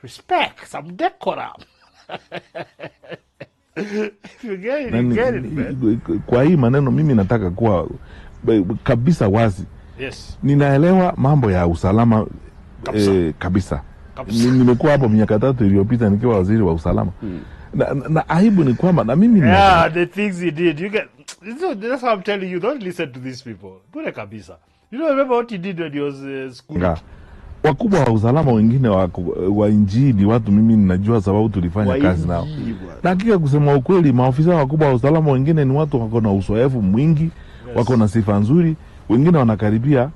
[SPEAKER 7] respect, some decorum. If you get it, you get it, man.
[SPEAKER 11] Kwa hii maneno mimi nataka kuwa kabisa wazi.
[SPEAKER 7] Yes.
[SPEAKER 11] Ninaelewa mambo ya usalama kabisa. Nimekuwa hapo miaka 3 iliyopita nikiwa waziri wa usalama. Na aibu ni kwamba na mimi
[SPEAKER 7] the things he did, you get, that's what I'm telling you, don't listen to these people. Bure kabisa. You don't remember what he did when he was school?
[SPEAKER 11] Wakubwa wa usalama wengine wa injili watu mimi ninajua sababu tulifanya kazi nao. Na hakika kusema ukweli, maofisa wakubwa wa usalama wengine ni watu wako na uzoefu mwingi, wako na sifa nzuri, wengine wanakaribia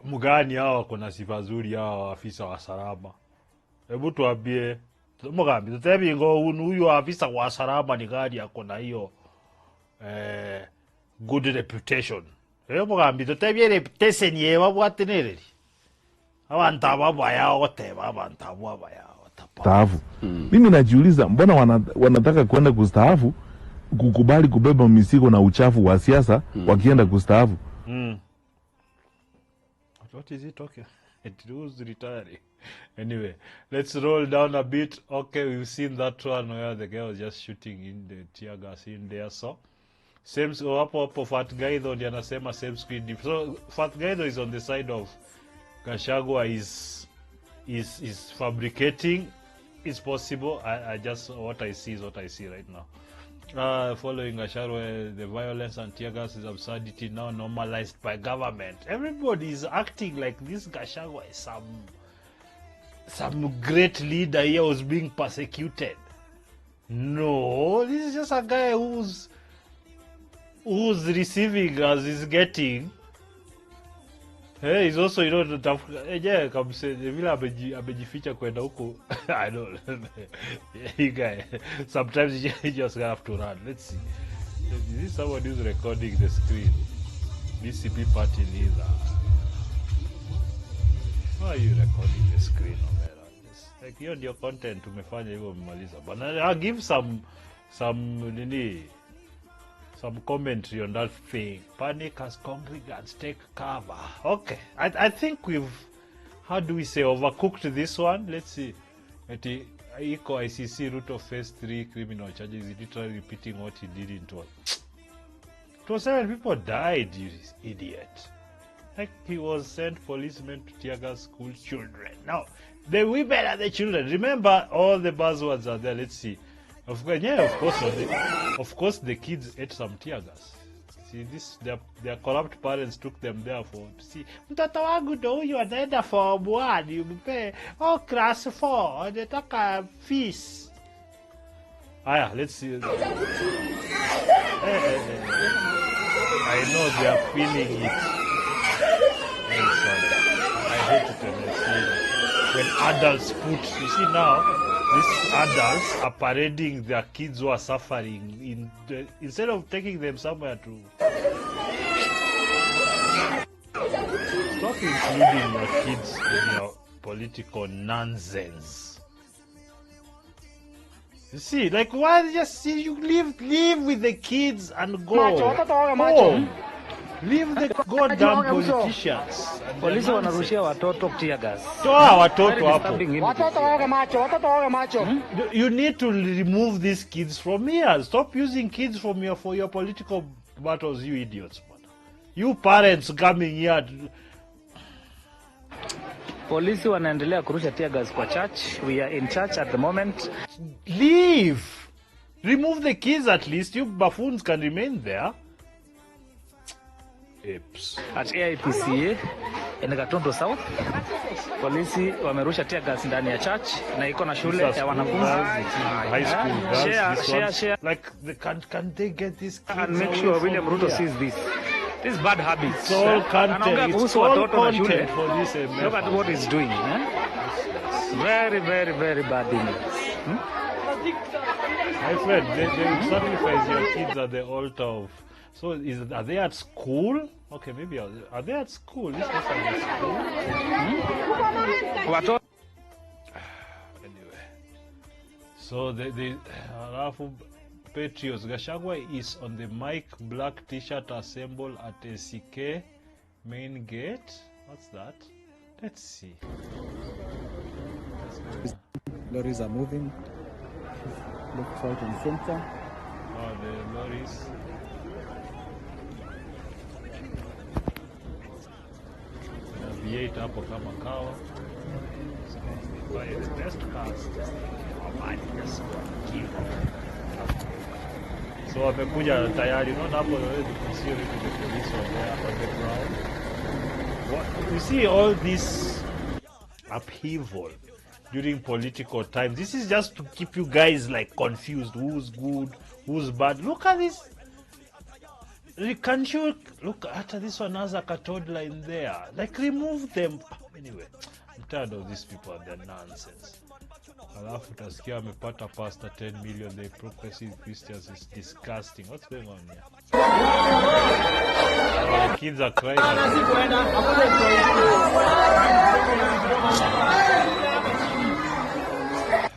[SPEAKER 7] mgani hao wako na sifa nzuri hao afisa wa usalama. Hebu tuambie, Mugambi, tutabi ngo huyu afisa wa usalama ni gani yako na hiyo good reputation. Mugambi, tutabi reputation yewa bwatenere. Abantu ababaya wote abantu ababaya
[SPEAKER 11] watapaafu. Mimi najiuliza mbona wanataka kwenda kustaafu kukubali kubeba mizigo na uchafu wa siasa wakienda kustaafu.
[SPEAKER 7] What is he talking? It was retiring. Anyway, let's roll down a bit. Okay, we've seen that one where the guy was just shooting in the Teargas in there. So same hapo Fat Gaido ndiye anasema same screen. So Fat Gaido is on the side of Gachagua is fabricating. It's possible. I just what I see is what I see right now. Following Gachagua, the violence and Teargas is absurdity now normalized by government. Everybody is acting like this Gachagua is some great leader here who's being persecuted. No, this is just a guy who's receiving as he's getting. Hey, he's also, you know, yeah, vile amejificha kwenda huko. I don't know. You guy, sometimes you just have to run. Let's see. Is this someone who's recording the screen? BCP party leader. Why are you recording the screen on there? Like, you and your content umefanya hivyo umemaliza. But I'll give some commentary on that thing. Panic as congregants take cover. Okay, I think we've, how do we say, overcooked this one. Let's see. Eco ICC route of phase 3 criminal charges. Is literally repeating what he did in 7 people died, you idiot. Like he was sent policemen to Teargas school children. Now, the women and the children. Remember, all the buzzwords are there. Let's see. Of course, yeah, of course, the kids ate some Teargas. See, this their corrupt parents took them there for to see. Mtoto wangu ndo huyu anaenda form 1, umpe class 4, anataka fees. Aya, let's see. I know they are feeling it. I hate it when adults put. You see now. These adults are parading their kids who are suffering instead of taking them somewhere to stop including your kids in your political nonsense. You see, like why just see you live with the kids and go home. Leave the goddamn politicians.
[SPEAKER 10] Polisi wanarushia watoto Teargas.
[SPEAKER 7] Toa watoto hapo. You need to remove these kids from here. Stop using kids for your political battles, you idiots, man. You parents coming here.
[SPEAKER 12] Polisi wanaendelea kurusha teargas kwa church. We are in church at the moment.
[SPEAKER 7] Leave. Remove the kids at least. You buffoons can remain there. Apes.
[SPEAKER 12] At AIPCA in Gatondo South, polisi wamerusha teargas ndani ya church na iko na shule ya wanafunzi.
[SPEAKER 7] High school girls.
[SPEAKER 12] Share.
[SPEAKER 7] Like, can they get this kids
[SPEAKER 12] and make sure William Ruto sees this. This bad habits.
[SPEAKER 7] It's all content. It's all content for this.
[SPEAKER 12] Look at what he's doing. Very, very, very bad thing.
[SPEAKER 7] My friend, they sacrifice your kids at the altar of. So are they at school? Okay, maybe are they at school? This was at school. Anyway, so the Patriots. Gachagua is on the mic, black t-shirt assemble at SCK main gate. What's that? Let's see.
[SPEAKER 13] Lorries are moving. Left, right, and center.
[SPEAKER 7] Oh, the lorries. V8 hapo kama kawa. Buy the best cars. So wamekuja tayari, unaona hapo already concealed the police were there on the ground. What, you see all this upheaval during political time. This is just to keep you guys like confused. Who's good, who's bad. Look at this. Can't you look at this one as a toddler in there? Like, remove them. Anyway, I'm tired of these people and their nonsense. Alafu utasikia amepata pasta 10 million. The progressive Christians is disgusting. What's going on here? The kids are crying.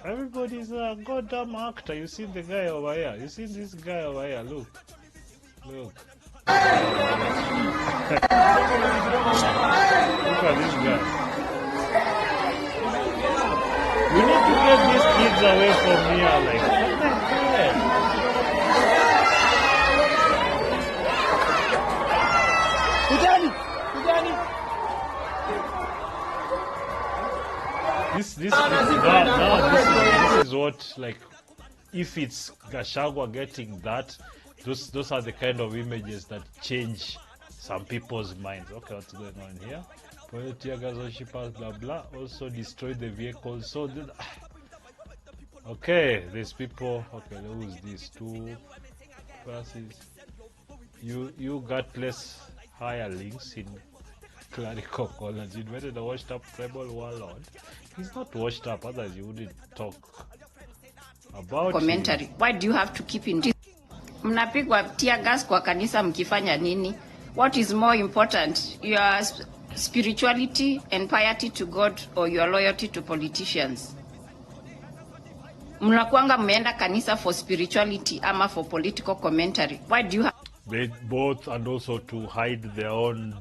[SPEAKER 7] Everybody's a goddamn actor. You see the guy over here? You see this guy over here? Look. Look. Look at this guy. We need to get these kids away from here. Like, what the hell? This is what, like, if it's Gachagua getting that, those are the kind of images that change some people's minds. Okay, what's going on here? Teargas, HOSPITALIZED, blah blah. Also destroy the vehicles. So, okay, there's people. Okay, who's these two classes? You gutless hirelings in clerical college. You invented a washed-up rebel warlord. He's not washed up, otherwise you wouldn't talk about
[SPEAKER 14] commentary. Why do you have to keep in? Mnapigwa tear gas kwa kanisa mkifanya nini? What is more important, your spirituality and piety to God or your loyalty to politicians? Mnakuanga mmeenda kanisa for spirituality ama for political commentary? Why do you have?
[SPEAKER 7] They both, and also to hide their own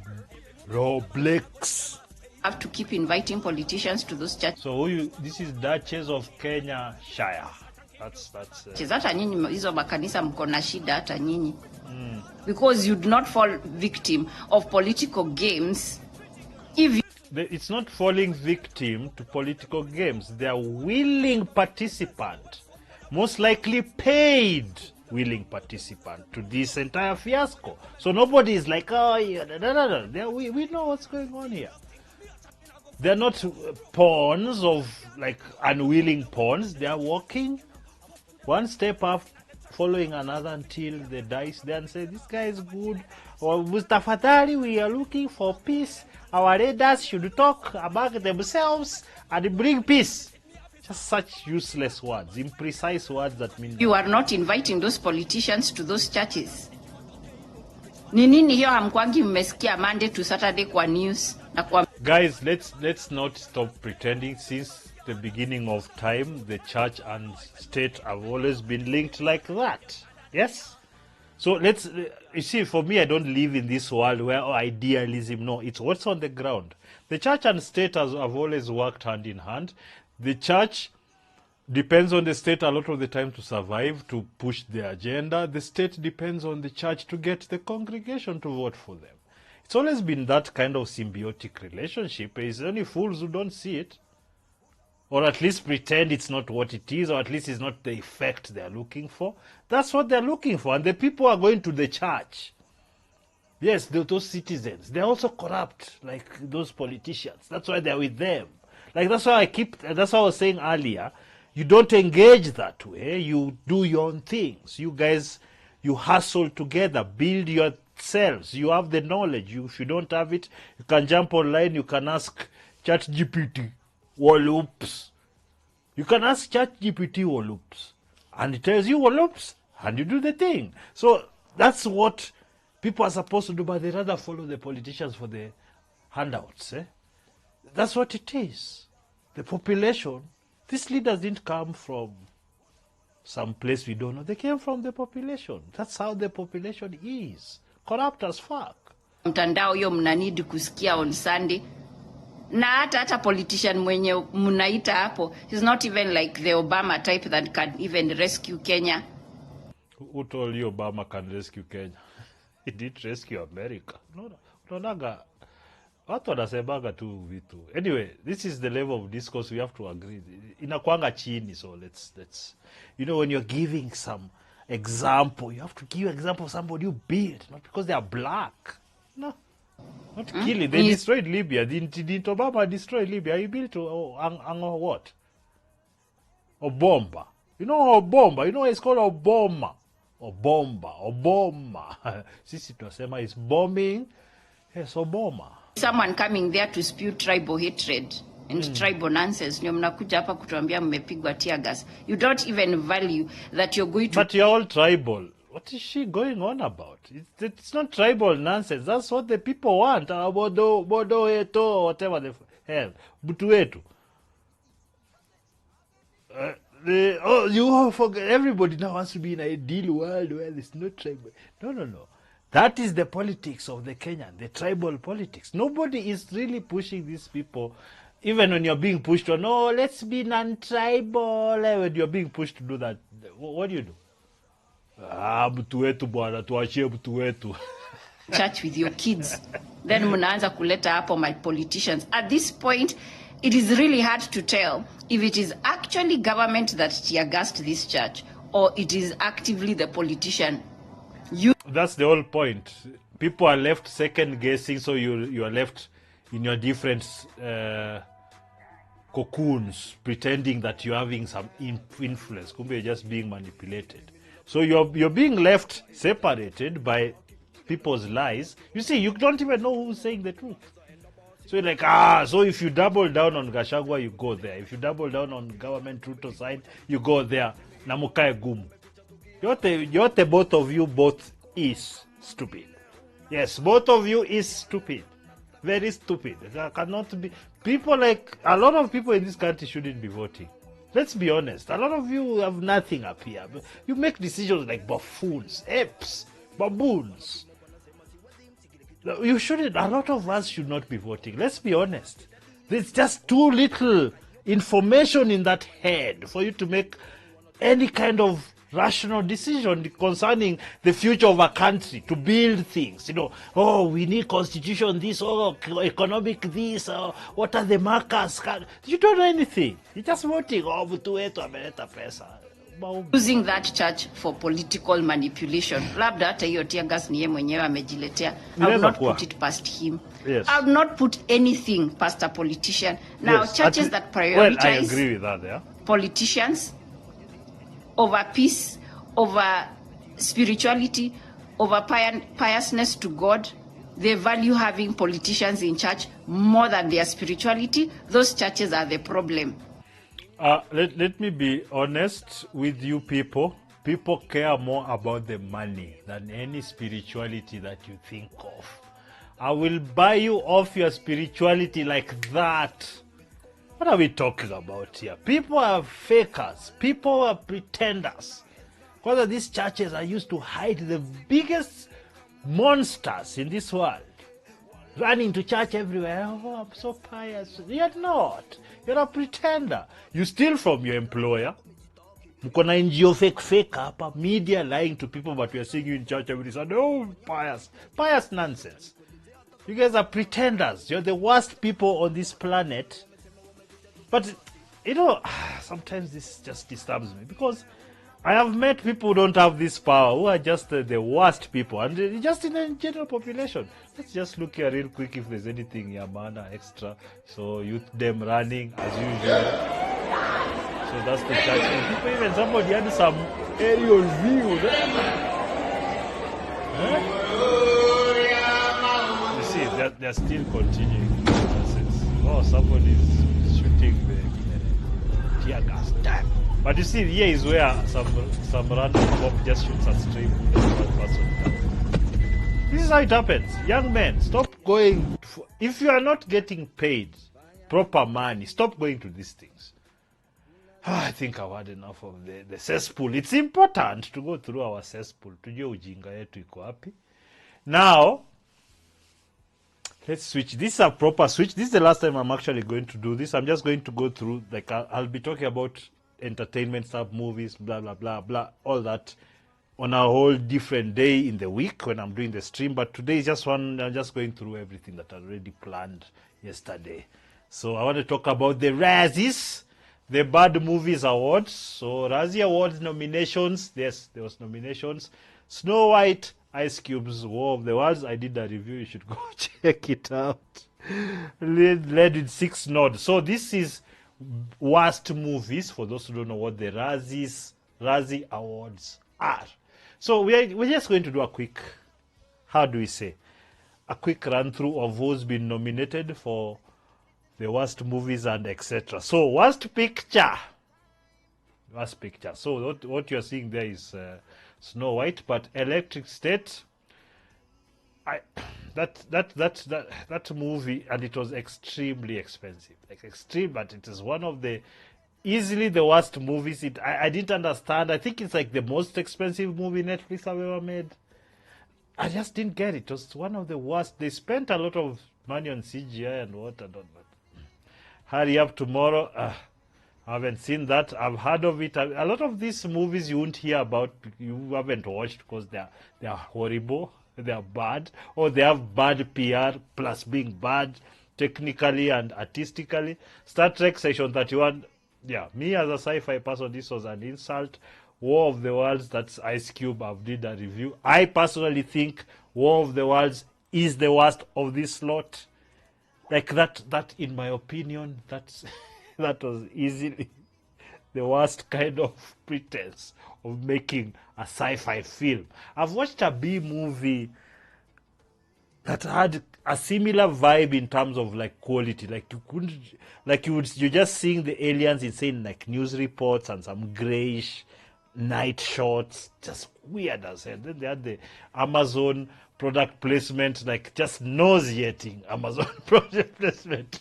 [SPEAKER 7] Roblex.
[SPEAKER 14] Have to keep inviting politicians to those churches.
[SPEAKER 7] So this is Duchess of Kenya Shire. That's
[SPEAKER 14] hata nyinyi hizo makanisa mko na shida hata nyinyi. Because you do not fall victim of political games.
[SPEAKER 7] It's not falling victim to political games. They are willing participant, most likely paid willing participant to this entire fiasco. So nobody is like, oh, yeah, no. We know what's going on here. They're not pawns of, like, unwilling pawns. They are walking one step up, following another until they dice there and say, this guy is good. Or Mustafadari, we are looking for peace. Our leaders should talk about themselves and bring peace. Just such useless words, imprecise words that mean
[SPEAKER 14] you are not inviting those politicians to those churches. Ni nini hiyo hamkwangi mmesikia Monday to Saturday kwa news na kwa...
[SPEAKER 7] Guys, let's not stop pretending. Since the beginning of time, the church and state have always been linked like that. Yes? So let's, you see, for me, I don't live in this world where idealism, no, it's what's on the ground. The church and state have always worked hand in hand. The church depends on the state a lot of the time to survive, to push their agenda. The state depends on the church to get the congregation to vote for them. It's always been that kind of symbiotic relationship. It's only fools who don't see it. Or at least pretend it's not what it is, or at least it's not the effect they're looking for. That's what they're looking for. And the people are going to the church. Yes, those citizens, they're also corrupt, like those politicians. That's why they're with them. Like, that's why I was saying earlier, you don't engage that way. You do your own things. You guys, you hustle together, build yourselves. You have the knowledge. If you don't have it, you can jump online, you can ask ChatGPT. Wallops. You can ask ChatGPT wallops, and it tells you wallops, and you do the thing. So that's what people are supposed to do, but they rather follow the politicians for the handouts. That's what it is. The population, these leaders didn't come from some place we don't know. They came from the population. That's how the population is. Corrupt as fuck.
[SPEAKER 14] Mtandao yo mnanidi kusikia on Sunday. Na hata politician mwenye mnaita hapo, he's not even like the Obama type that can even rescue Kenya.
[SPEAKER 7] Who told you Obama can rescue Kenya? He did rescue America. No, watu wanasemaga tu vitu. Anyway, this is the level of discourse we have to agree. Inakuanga chini, so let's you know, when you're giving some example, you have to give an example of somebody you built, not because they are black. No. Not killing. They destroyed Libya. Didn't Obama destroy Libya? He built what? Obomba. You know Obomba? You know it's called Oboma. Oboma. Sisi tunasema is bombing. Yes, Obama.
[SPEAKER 14] Someone coming there to spew tribal hatred and tribal nonsense. Nyo mnakuja hapa kutuambia mmepigwa teargas. You don't even value that you're going to...
[SPEAKER 7] But you're all tribal. What is she going on about? It's not tribal nonsense. That's what the people want. Bodo eto, whatever the hell. Butu etu. You forget. Everybody now wants to be in an ideal world where there's no tribal. No. That is the politics of the Kenyan, the tribal politics. Nobody is really pushing these people. Even when you're being pushed to, no, let's be non-tribal. When you're being pushed to do that, what do you do? Mtu wetu bwana, tuachie mtu wetu.
[SPEAKER 14] Church with your kids. Then mnaanza kuleta hapo my politicians. At this point, it is really hard to tell if it is actually government that tear-gassed this church or it is actively the politician.
[SPEAKER 7] That's the whole point. People are left second guessing, so you are left in your different cocoons, pretending that you're having some influence. Kumbe you're just being manipulated. So you're being left separated by people's lies. You see, you don't even know who's saying the truth. So you're like, so if you double down on Gachagua, you go there. If you double down on government Ruto side, you go there. Namukae gumu. Yote both of you both is stupid. Yes, both of you is stupid. Very stupid. There cannot be... People like... A lot of people in this country shouldn't be voting. Let's be honest. A lot of you have nothing up here. You make decisions like buffoons, apes, baboons. You shouldn't. A lot of us should not be voting. Let's be honest. There's just too little information in that head for you to make any kind of rational decision concerning the future of a country, to build things. You know, we need constitution this, economic this, what are the markers? You don't know anything. You're just voting, mtu wetu ameleta pesa.
[SPEAKER 14] Using that church for political manipulation. Labda hata hiyo teargas ni yeye mwenyewe amejiletea. I would not put it past him.
[SPEAKER 7] Yes.
[SPEAKER 14] I would not put anything past a politician. Now,
[SPEAKER 7] yes,
[SPEAKER 14] churches that prioritize...
[SPEAKER 7] Well, I agree with that, yeah.
[SPEAKER 14] Politicians over peace, over spirituality, over piousness to God. They value having politicians in church more than their spirituality. Those churches are the problem.
[SPEAKER 7] Let me be honest with you people. People care more about the money than any spirituality that you think of. I will buy you off your spirituality like that. What are we talking about here? People are fakers. People are pretenders. Because these churches are used to hide the biggest monsters in this world. Running to church everywhere. Oh, I'm so pious. You're not. You're a pretender. You steal from your employer. Mko na NGO fake hapa, media lying to people, but we are seeing you in church every Sunday. Oh, pious nonsense. You guys are pretenders. You're the worst people on this planet. But, you know, sometimes this just disturbs me because I have met people who don't have this power, who are just the worst people, and just in the general population. Let's just look here real quick if there's anything Yamana extra. So, youth them running as usual. So that's the church. And people, even somebody had some aerial view. Huh? You see, they're still continuing. Oh, somebody's shooting the Teargas. Damn. But you see, here is where some random mob just shoots at stream. This is how it happens. Young men, stop going. If you are not getting paid proper money, stop going to these things. I think I've had enough of the cesspool. It's important to go through our cesspool. Tujue ujinga yetu iko wapi. Now, let's switch. This is a proper switch. This is the last time I'm actually going to do this. I'm just going to go through, like, I'll be talking about entertainment stuff, movies, blah, blah, blah, blah, all that on a whole different day in the week when I'm doing the stream. But today is just one, I'm just going through everything that I already planned yesterday. So I want to talk about the Razzies, the Bad Movies Awards. So Razzie Awards nominations. Yes, there was nominations. Snow White, Ice Cube's War of the Worlds. I did a review. You should go check it out. Led with 6 nods. So this is worst movies, for those who don't know what the Razzie Awards are. So we're just going to do a quick, how do we say, a quick run through of who's been nominated for the worst movies and etc. So worst picture. So what you're seeing there is Snow White, but Electric State, that movie, and it was extremely expensive, like extreme, but it is one of the easily the worst movies. I didn't understand. I think it's like the most expensive movie Netflix have ever made. I just didn't get it. It was one of the worst. They spent a lot of money on CGI and what and all, but Hurry Up Tomorrow, I haven't seen that. I've heard of it. A lot of these movies you won't hear about, you haven't watched because they are horrible, they are bad, or they have bad PR plus being bad technically and artistically. Star Trek Section 31, yeah, me as a sci-fi person, this was an insult. War of the Worlds, that's Ice Cube, I've did a review. I personally think War of the Worlds is the worst of this lot. Like that in my opinion, that was easily the worst kind of pretense of making a sci-fi film. I've watched a B movie that had a similar vibe in terms of like quality. Like you're just seeing the aliens in like news reports and some grayish night shots, just weird as hell. Then they had the Amazon product placement, like just nauseating Amazon product placement.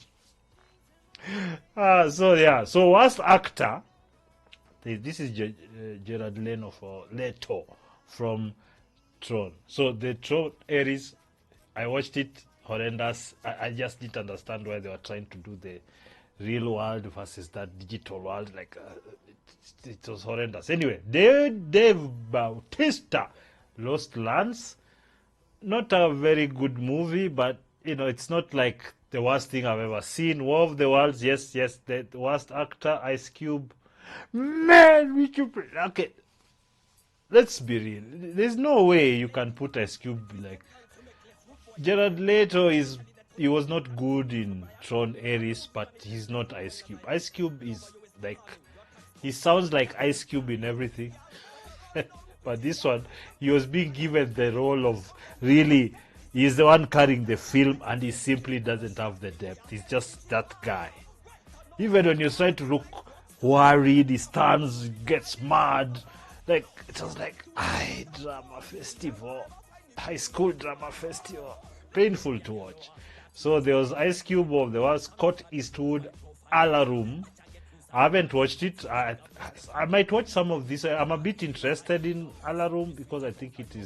[SPEAKER 7] So worst actor, this is Jared Leto from Tron. So the Tron Ares, I watched it, horrendous. I just didn't understand why they were trying to do the real world versus that digital world. Like it was horrendous. Anyway, Dave Bautista, Lost Lands, not a very good movie, but you know, it's not like the worst thing I've ever seen. War of the Worlds, yes, the worst actor, Ice Cube. Man, okay, let's be real. There's no way you can put Ice Cube like Jared Leto he was not good in Tron Ares, but he's not Ice Cube. Ice Cube is like, he sounds like Ice Cube in everything. But this one, he was being given the role of really, he's the one carrying the film and he simply doesn't have the depth. He's just that guy. Even when you try to look worried, he stands, gets mad. Like, it was like, high school drama festival. Painful to watch. So there was Ice Cube, there was Scott Eastwood, Alarum. I haven't watched it. I might watch some of this. I'm a bit interested in Alarum because I think it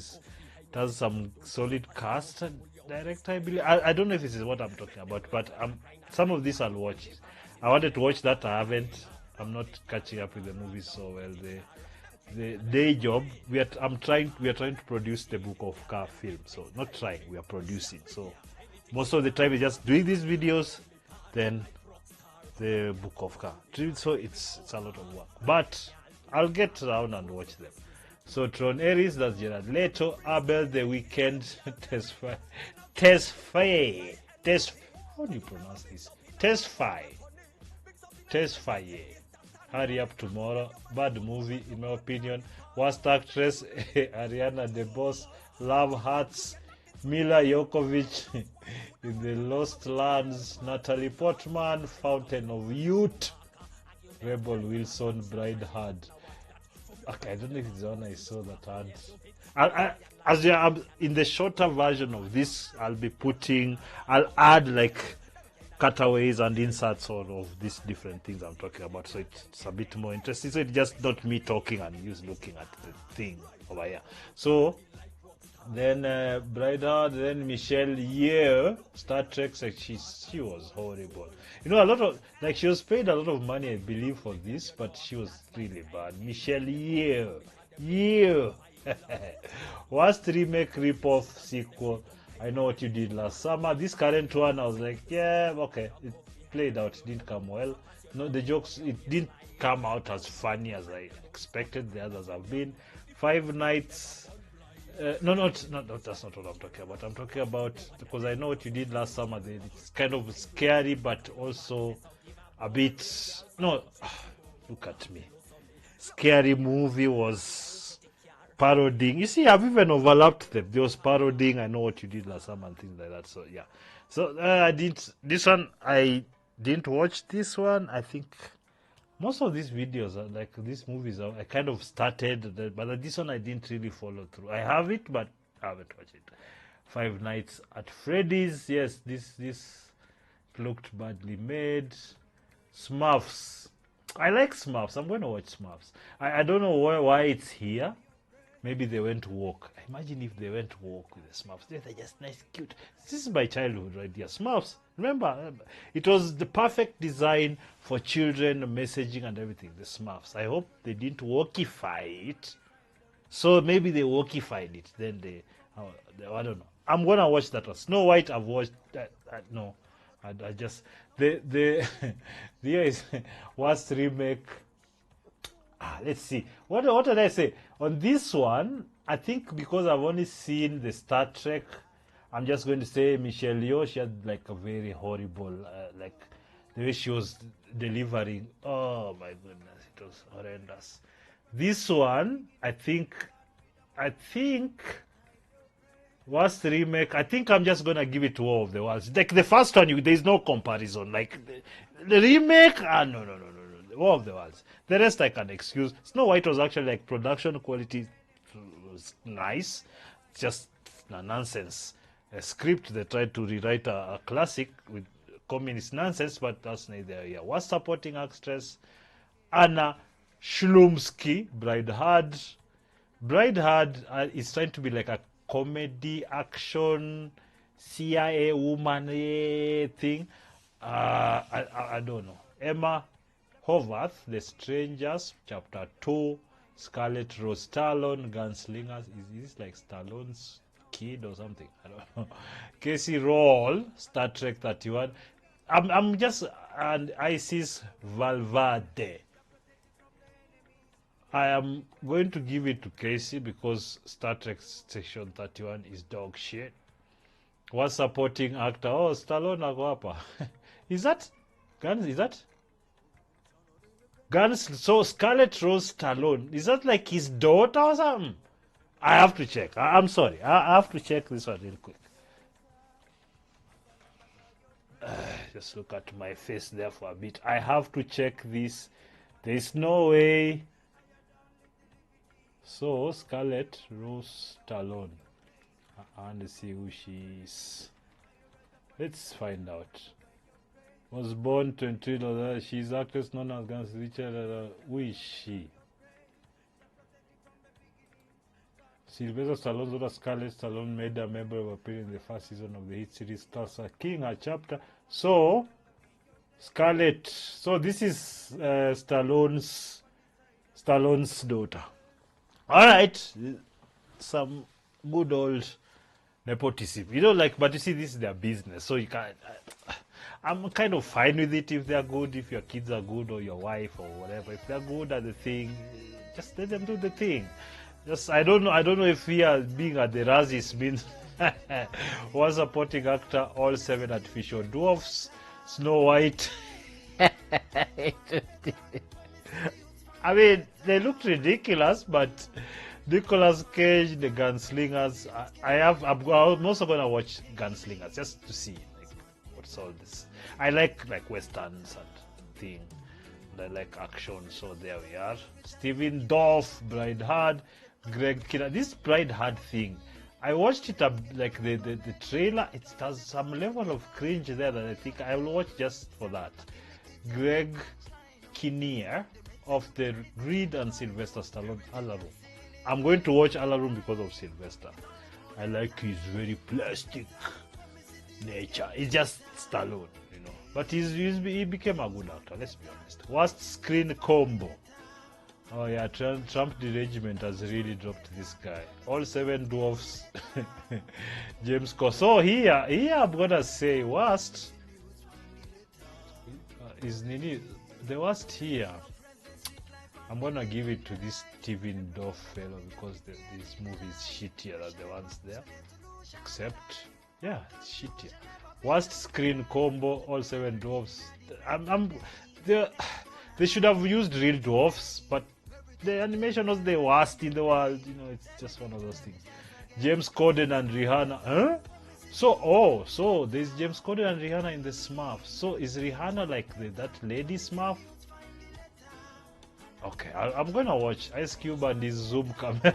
[SPEAKER 7] has some solid cast and director, I believe. I don't know if this is what I'm talking about, but some of this I'll watch. I wanted to watch that. I haven't. I'm not catching up with the movies so well. The day job, we are trying to produce the Book of Car film. So not trying, we are producing. So most of the time we're just doing these videos, then the Book of Car. So it's a lot of work. But I'll get around and watch them. So Tron Aries, that's Gerard Leto, Abel the Weekend, Tesfaye. How do you pronounce this? Tesfaye. Hurry Up Tomorrow. Bad movie, in my opinion. Worst actress, Ariana DeBose. Love Hearts, Mila Jokovic. In the Lost Lands, Natalie Portman. Fountain of Youth. Rebel Wilson, Bride Hard. Okay, I don't know if it's the one I saw that had. As you are in the shorter version of this, I'll add like cutaways and inserts of these different things I'm talking about, so it's a bit more interesting. So it's just not me talking and you looking at the thing over here. So then Bridehard, then Michelle Yeoh, Star Trek, like she was horrible. You know, a lot of, like, she was paid a lot of money, I believe, for this, but she was really bad. Michelle Yeoh. Worst remake, rip-off, sequel. I Know What You Did Last Summer. This current one, I was like, yeah, okay. It played out. It didn't come well. No, the jokes, it didn't come out as funny as I expected the others have been. Five Nights. No, that's not what I'm talking about. I'm talking about, because I Know What You Did Last Summer. It's kind of scary, but also a bit. No, look at me. Scary movie was parodying. You see, I've even overlapped them. There was parodying I Know What You Did Last Summer and things like that. So yeah. So I didn't watch this one. I think most of these videos are like these movies. I kind of started, but this one I didn't really follow through. I have it, but I haven't watched it. Five Nights at Freddy's. Yes, this looked badly made. Smurfs. I like Smurfs. I'm going to watch Smurfs. I don't know why it's here. Maybe they went to walk. Imagine if they went to walk with the Smurfs. They're just nice, cute. This is my childhood right here. Smurfs. Remember, it was the perfect design for children, messaging and everything. The Smurfs. I hope they didn't walkify it. So maybe they walkified it. Then I don't know. I'm going to watch that one. Snow White, I've watched that. No. I just... The here is worst remake. Let's see. What did I say? On this one, I think because I've only seen the Star Trek, I'm just going to say Michelle Yeoh. She had like a very horrible, like the way she was delivering. Oh my goodness, it was horrendous. This one, I think, worst remake. I think I'm just gonna give it to War of the Worlds. Like the first one, there's no comparison. Like the remake, no. War of the Worlds. The rest I can excuse. Snow White was actually like production quality was nice. Just nonsense. A script they tried to rewrite a classic with communist nonsense, but that's neither here. Worst supporting actress, Anna Shlumsky, Bride Hard. Bride Hard is trying to be like a comedy action CIA woman thing. I don't know. Emma Hovarth, The Strangers, Chapter 2, Scarlett Rose Stallone, Gunslingers. Is this like Stallone's kid or something? I don't know. Casey Roll, Star Trek 31. I'm just... And Isis Valverde. I am going to give it to Casey because Star Trek Section 31 is dog shit. What supporting actor? Oh, Stallone Aguapa. Is that Guns? Is that Guns? So Scarlett Rose Stallone, is that like his daughter or something? I have to check. I'm sorry. I have to check this one real quick. Just look at my face there for a bit. I have to check this. There's no way. So Scarlett Rose Stallone. I want to see who she is. Let's find out. Was born 22. She's actress known as Guns Richard. Who is she? Sylvester Stallone's daughter Scarlett Stallone made a member of appearing in the first season of the hit series Tulsa King, a chapter. So Scarlett. So this is Stallone's daughter. All right, some good old nepotism. You know, like, but you see, this is their business, so you can't. I'm kind of fine with it if they're good, if your kids are good, or your wife, or whatever. If they're good at the thing, just let them do the thing. Just I don't know if here being at the Razzies means one supporting actor, all 7 artificial dwarfs, Snow White. I mean, they looked ridiculous, but Nicolas Cage, the Gunslingers. I'm also gonna watch Gunslingers just to see like what's all this. I like westerns and thing. I like action, so there we are. Steven Dorff, Bride Hard, Greg Kinnear. This Bride Hard thing, I watched it like the trailer. It has some level of cringe there that I think I will watch just for that. Greg Kinnear of the Reed and Sylvester Stallone Alarum. I'm going to watch Alarum because of Sylvester. I like his very plastic nature. It's just Stallone, you know. But he became a good actor, let's be honest. Worst screen combo. Oh yeah, Trump derangement has really dropped this guy. All 7 dwarfs. James Corden. So here I'm gonna say worst is Nini. The worst here, I'm gonna give it to this Steven Dorff fellow because this movie is shittier than the ones there. Except, yeah, it's shittier. Worst screen combo, all 7 dwarfs. They should have used real dwarfs, but the animation was the worst in the world. You know, it's just one of those things. James Corden and Rihanna. Huh? So there's James Corden and Rihanna in the Smurf. So is Rihanna like that lady Smurf? Okay, I'm gonna watch Ice Cube and his zoom camera.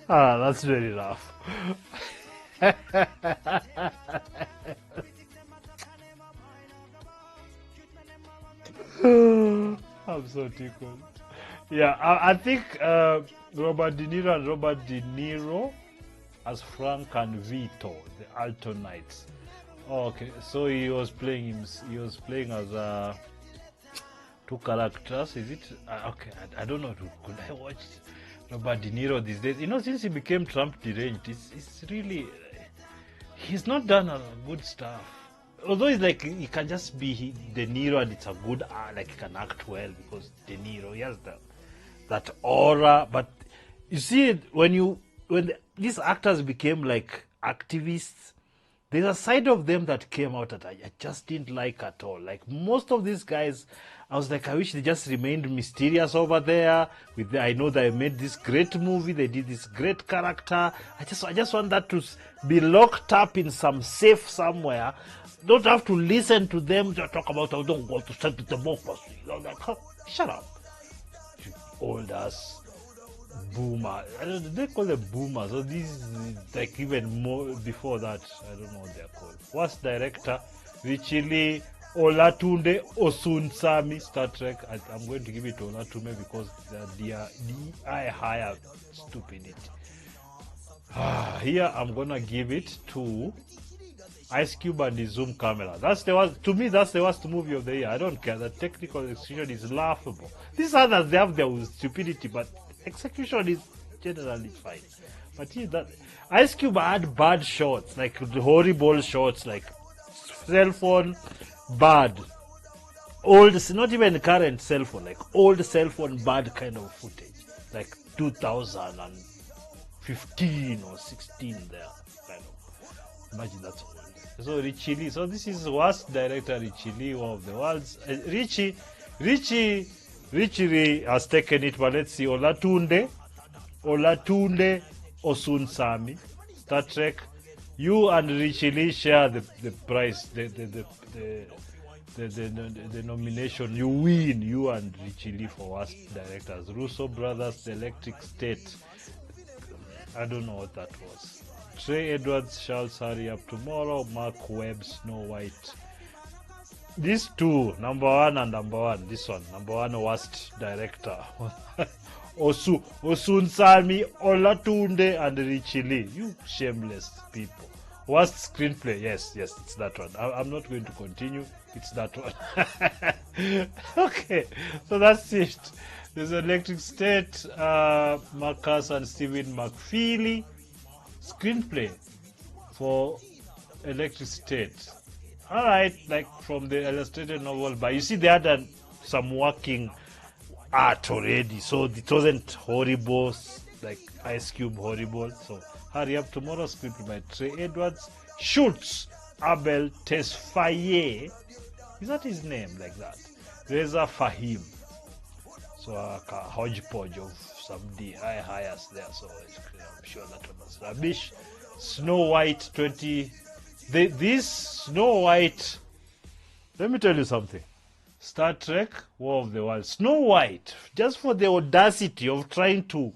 [SPEAKER 7] That's very rough. I'm so tickled. Yeah, I think Robert De Niro and Robert De Niro as Frank and Vito, the Altonites. Oh, okay, so he was playing as 2 characters. Is it? Okay, I don't know. Could I watch Robert De Niro these days? You know, since he became Trump deranged, it's really, he's not done a good stuff. Although it's like he can just be De Niro and it's a good like he can act well because De Niro, he has that aura. But you see, when these actors became like activists, there's a side of them that came out that I just didn't like at all. Like most of these guys, I was like, I wish they just remained mysterious over there. I know they made this great movie, they did this great character. I just want that to be locked up in some safe somewhere. Don't have to listen to them to talk about I don't want to start with democracy. Like, shut up, you old ass boomer. They call them boomers. So these like even more before that. I don't know what they're called. Worst director, Richie Lee, Olatunde Osunsami, Star Trek. I'm going to give it to Olatume because the I hire stupidity. Here I'm gonna give it to Ice Cube and the zoom camera. To me, that's the worst movie of the year. I don't care. The technical execution is laughable. These others, they have their stupidity, but execution is generally fine. But that Ice Cube had bad shots, like horrible shots, like cell phone, bad. Old, not even current cell phone, like old cell phone, bad kind of footage, like 2015 or 16 there, kind of. Imagine that's old. So Richie Lee, so this is worst director Richie Lee, one of the world's. Richie Lee has taken it, but let's see. Olatunde Osunsami, Star Trek. You and Richie Lee share the prize, the nomination. You win, you and Richie Lee for worst directors. Russo Brothers, The Electric State. I don't know what that was. Trey Edwards, Charles Hurry Up Tomorrow, Mark Webb, Snow White. These two, number one and number one. This one, number one worst director. Osunsami, Olatunde, and Richili. You shameless people. Worst screenplay? Yes, it's that one. I'm not going to continue. It's that one. Okay, so that's it. There's Electric State, Marcus and Stephen McFeely. Screenplay for Electric State. Alright, like from the illustrated novel, but you see they had done some working art already, so it wasn't horrible, like Ice Cube horrible. So hurry up, tomorrow's script by Trey Edwards, Schultz, Abel Tesfaye. Is that his name like that? Reza Fahim. So a hodgepodge of some hires there, so I'm sure that one was rubbish. Snow White 20. This Snow White, let me tell you something. Star Trek, War of the Worlds. Snow White, just for the audacity of trying to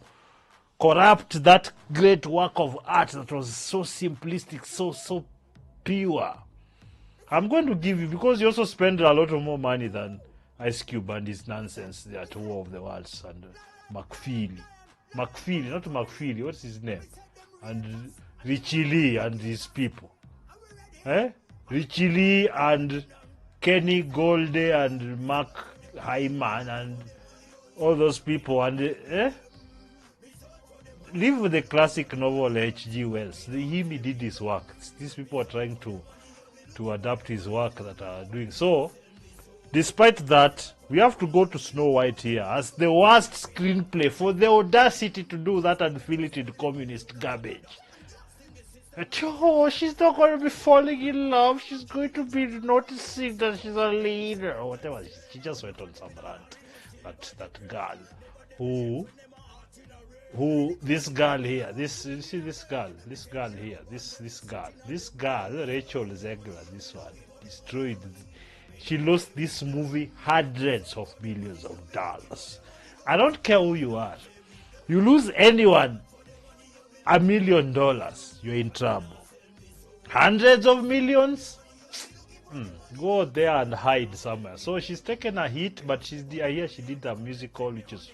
[SPEAKER 7] corrupt that great work of art that was so simplistic, so pure. I'm going to give you, because you also spend a lot of more money than Ice Cube and his nonsense there at War of the Worlds and McFeely, not McFeely, what's his name? And Richie Lee and his people. Richie Lee and Kenny Golde and Mark Hyman and all those people, and live with the classic novel H.G. Wells. He did his work. These people are trying to adapt his work that are doing so. Despite that, we have to go to Snow White here as the worst screenplay for the audacity to do that and fill it in communist garbage. Oh, she's not going to be falling in love. She's going to be noticing that she's a leader or whatever. She just went on some rant. That girl who this girl here, you see this girl here, this girl, Rachel Zegler, this one, destroyed. She lost this movie hundreds of millions of dollars. I don't care who you are. You lose anyone $1 million, you're in trouble. Hundreds of millions? Go there and hide somewhere. So she's taken a hit, but I hear she did a musical, which is,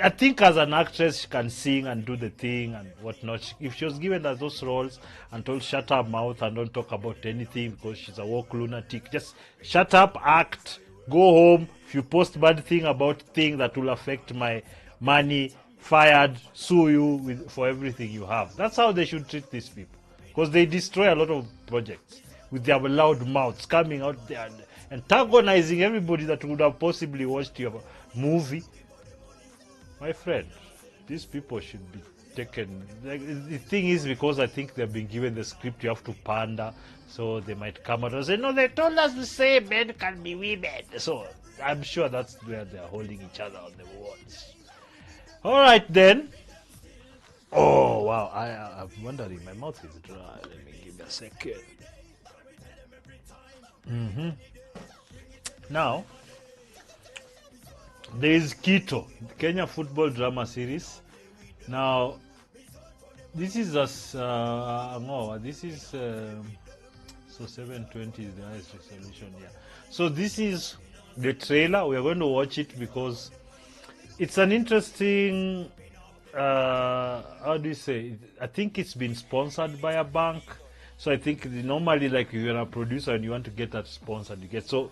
[SPEAKER 7] I think as an actress, she can sing and do the thing and whatnot. If she was given those roles and told shut her mouth and don't talk about anything because she's a woke lunatic, just shut up, act, go home. If you post bad thing about thing that will affect my money, fired, sue you for everything you have. That's how they should treat these people, because they destroy a lot of projects with their loud mouths coming out there and antagonizing everybody that would have possibly watched your movie. My friend, these people should be taken. Like, the thing is, because I think they've been given the script, you have to pander, so they might come out and say, no, they told us to say men can be women. So I'm sure that's where they're holding each other on the walls. All right, then. Oh, wow. I'm wondering, my mouth is dry. Let me give it a second. Now, there is Kito, Kenya football drama series. Now, this is so 720 is the highest resolution here. So this is the trailer. We are going to watch it because it's an interesting, how do you say? I think it's been sponsored by a bank. So I think normally, like, if you're a producer and you want to get that sponsored, you get. So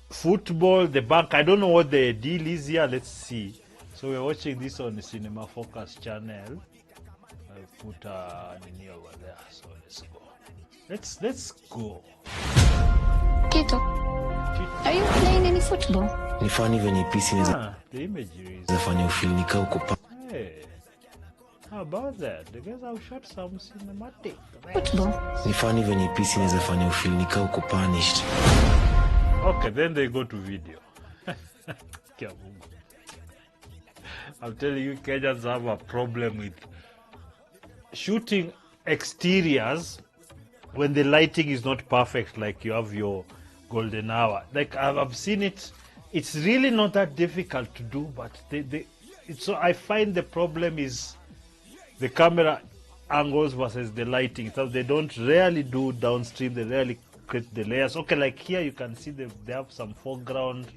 [SPEAKER 7] football, the bank, I don't know what the deal is here. Let's see. So we're watching this on the Cinema Focus channel. I put an in over there. So let's go. Let's go.
[SPEAKER 15] Kito, are you playing any football?
[SPEAKER 16] Ni funny venye PC
[SPEAKER 7] the imagery is
[SPEAKER 16] nafanya ufeel nika uko pa.
[SPEAKER 7] Hey, how about that? The guys have shot some cinematic.
[SPEAKER 15] Football.
[SPEAKER 16] Ni funny venye PC inaweza fanya ufeel nika uko punished.
[SPEAKER 7] Okay, then they go to video. I'm telling you, Kenyans have a problem with shooting exteriors when the lighting is not perfect, like you have your golden hour. Like I've seen it. It's really not that difficult to do, but so I find the problem is the camera angles versus the lighting. So they don't rarely do downstream. They rarely create the layers. Okay, like here you can see they have some foreground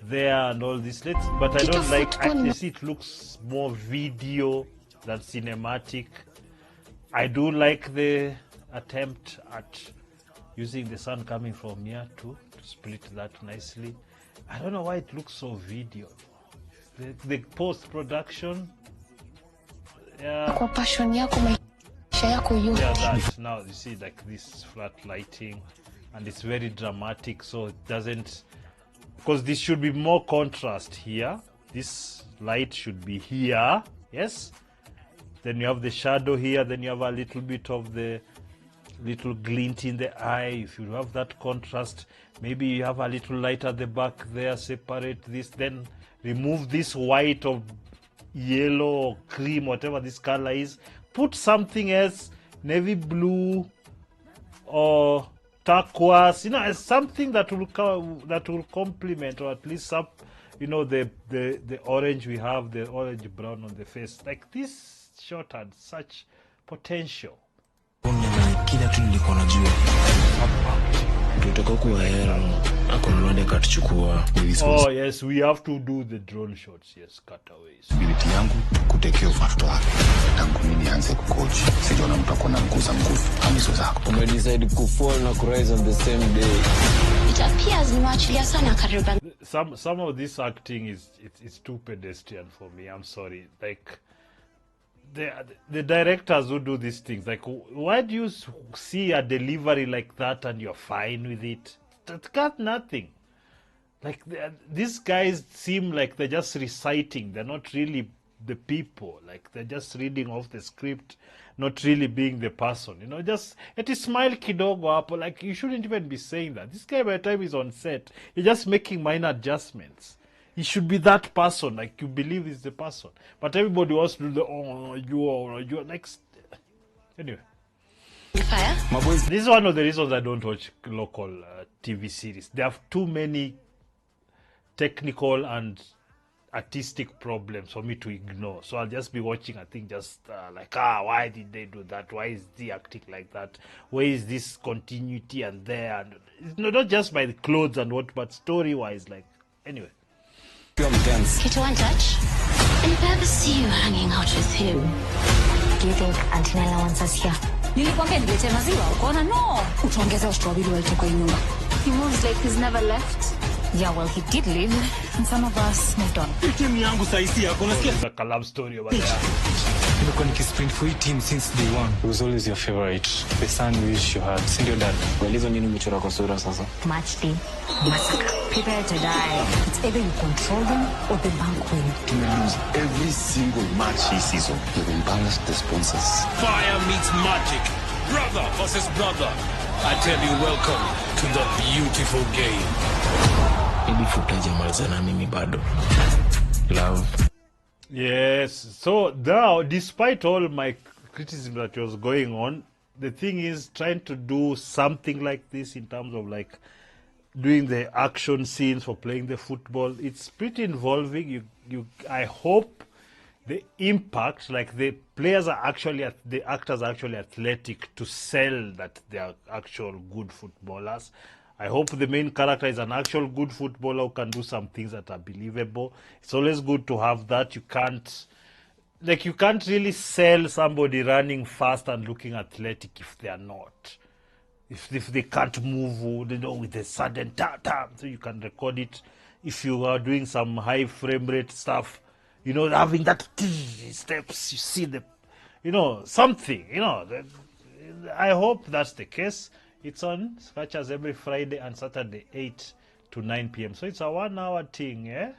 [SPEAKER 7] there and all this. But I don't like. I see it looks more video than cinematic. I do like the attempt at using the sun coming from here to split that nicely. I don't know why it looks so video. The post-production, yeah, that now you see like this flat lighting, and it's very dramatic, so it doesn't, because this should be more contrast here. This light should be here, yes. Then you have the shadow here. Then you have a little bit of the little glint in the eye. If you have that contrast, maybe you have a little light at the back there, separate this, then remove this white or yellow or cream, whatever this color is, put something else, navy blue or turquoise, something that will complement, or at least some, the orange we have, the orange brown on the face. Like this shot had such potential.
[SPEAKER 16] Kila kitu nilikuwa najua. Tutatoka kwa hera akononde katuchukua.
[SPEAKER 7] Oh yes, we have to do the drone shots. Yes, cutaways.
[SPEAKER 17] Ability yangu kutekea watoto wake. Tangu mimi nianze kucoach, sijaona mtu akona nguza nguvu kamizo zako.
[SPEAKER 16] Umedecide kufall na kurise on the same day.
[SPEAKER 15] It appears nimeachilia sana karibu.
[SPEAKER 7] Some of this acting it's too pedestrian for me. I'm sorry. Like the directors who do these things, like, why do you see a delivery like that and you're fine with it? That got nothing. Like these guys seem like they're just reciting. They're not really the people. Like they're just reading off the script, not really being the person. Just it is smile kidogo hapo. Like you shouldn't even be saying that. This guy by the time he's on set, he's just making minor adjustments. He should be that person, like you believe is the person. But everybody wants to do the you're next. Anyway. This is one of the reasons I don't watch local TV series. They have too many technical and artistic problems for me to ignore. So I'll just be watching, I think, just why did they do that? Why is the acting like that? Where is this continuity and there? And not just by the clothes and what, but story-wise, like, anyway.
[SPEAKER 15] Kito one touch. And if I ever see you hanging out with him, do you think Auntie Nella wants us here?
[SPEAKER 18] Nilikwambia nilete maziwa, ukaona no. Utaongeza strawberry walitoka kwa nyumba.
[SPEAKER 15] He moves like he's never left.
[SPEAKER 18] Yeah, well, he did leave, and some of us moved on.
[SPEAKER 7] Team yangu saisi yako unasikia? Like a love story over there.
[SPEAKER 16] Nimekuwa nikisprint for team since day one. It was always your favorite. The son you wish you had. Sindio dad? Walizo nini umechora kwa sura sasa?
[SPEAKER 18] Match day. Massacre. Prepare to die. It's either you control them or the bank win.
[SPEAKER 17] To lose every single match this season. You've embarrassed the sponsors.
[SPEAKER 19] Fire meets magic. Brother versus brother. I tell you, welcome to the beautiful game.
[SPEAKER 16] Love.
[SPEAKER 7] Yes, so now, despite all my criticism that was going on, the thing is trying to do something like this in terms of like doing the action scenes for playing the football. It's pretty involving. I hope the impact, like the players are actually, the actors are actually athletic to sell that they are actual good footballers. I hope the main character is an actual good footballer who can do some things that are believable. It's always good to have that. You can't really sell somebody running fast and looking athletic if they are not. If they can't move, with a sudden tap, so you can record it. If you are doing some high frame rate stuff, having that steps, you see the, something, I hope that's the case. It's on Scratchers every Friday and Saturday, 8 to 9 p.m. So it's a 1 hour thing, eh?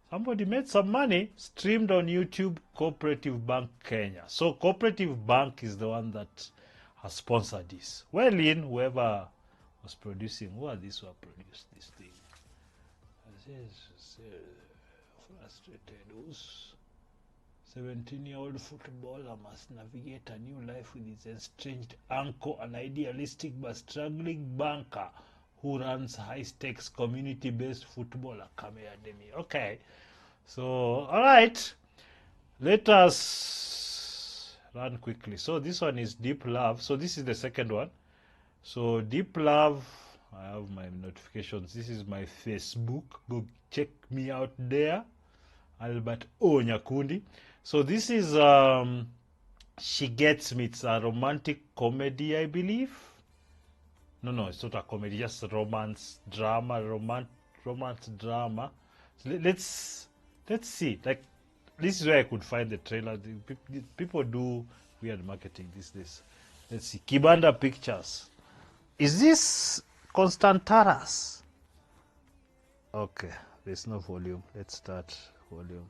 [SPEAKER 7] Somebody made some money, streamed on YouTube, Cooperative Bank Kenya. So Cooperative Bank is the one that has sponsored this. Well, whoever was producing, who are these who have produced this thing? Frustrated. 17-year-old footballer must navigate a new life with his estranged uncle, an idealistic but struggling banker who runs high-stakes community-based football academy. Okay, so all right, let us run quickly. So this one is Deep Love. So this is the second one. So Deep Love, I have my notifications. This is my Facebook. Go check me out there. Albert O. Nyakundi. So this is She Gets Me. It's a romantic comedy, I believe. No, it's not a comedy, just romance drama, romance drama. So let's see. Like, this is where I could find the trailer. People do weird marketing these days. Let's see. Kibanda Pictures. Is this Constant Taras? Okay, there's no volume. Let's start volume.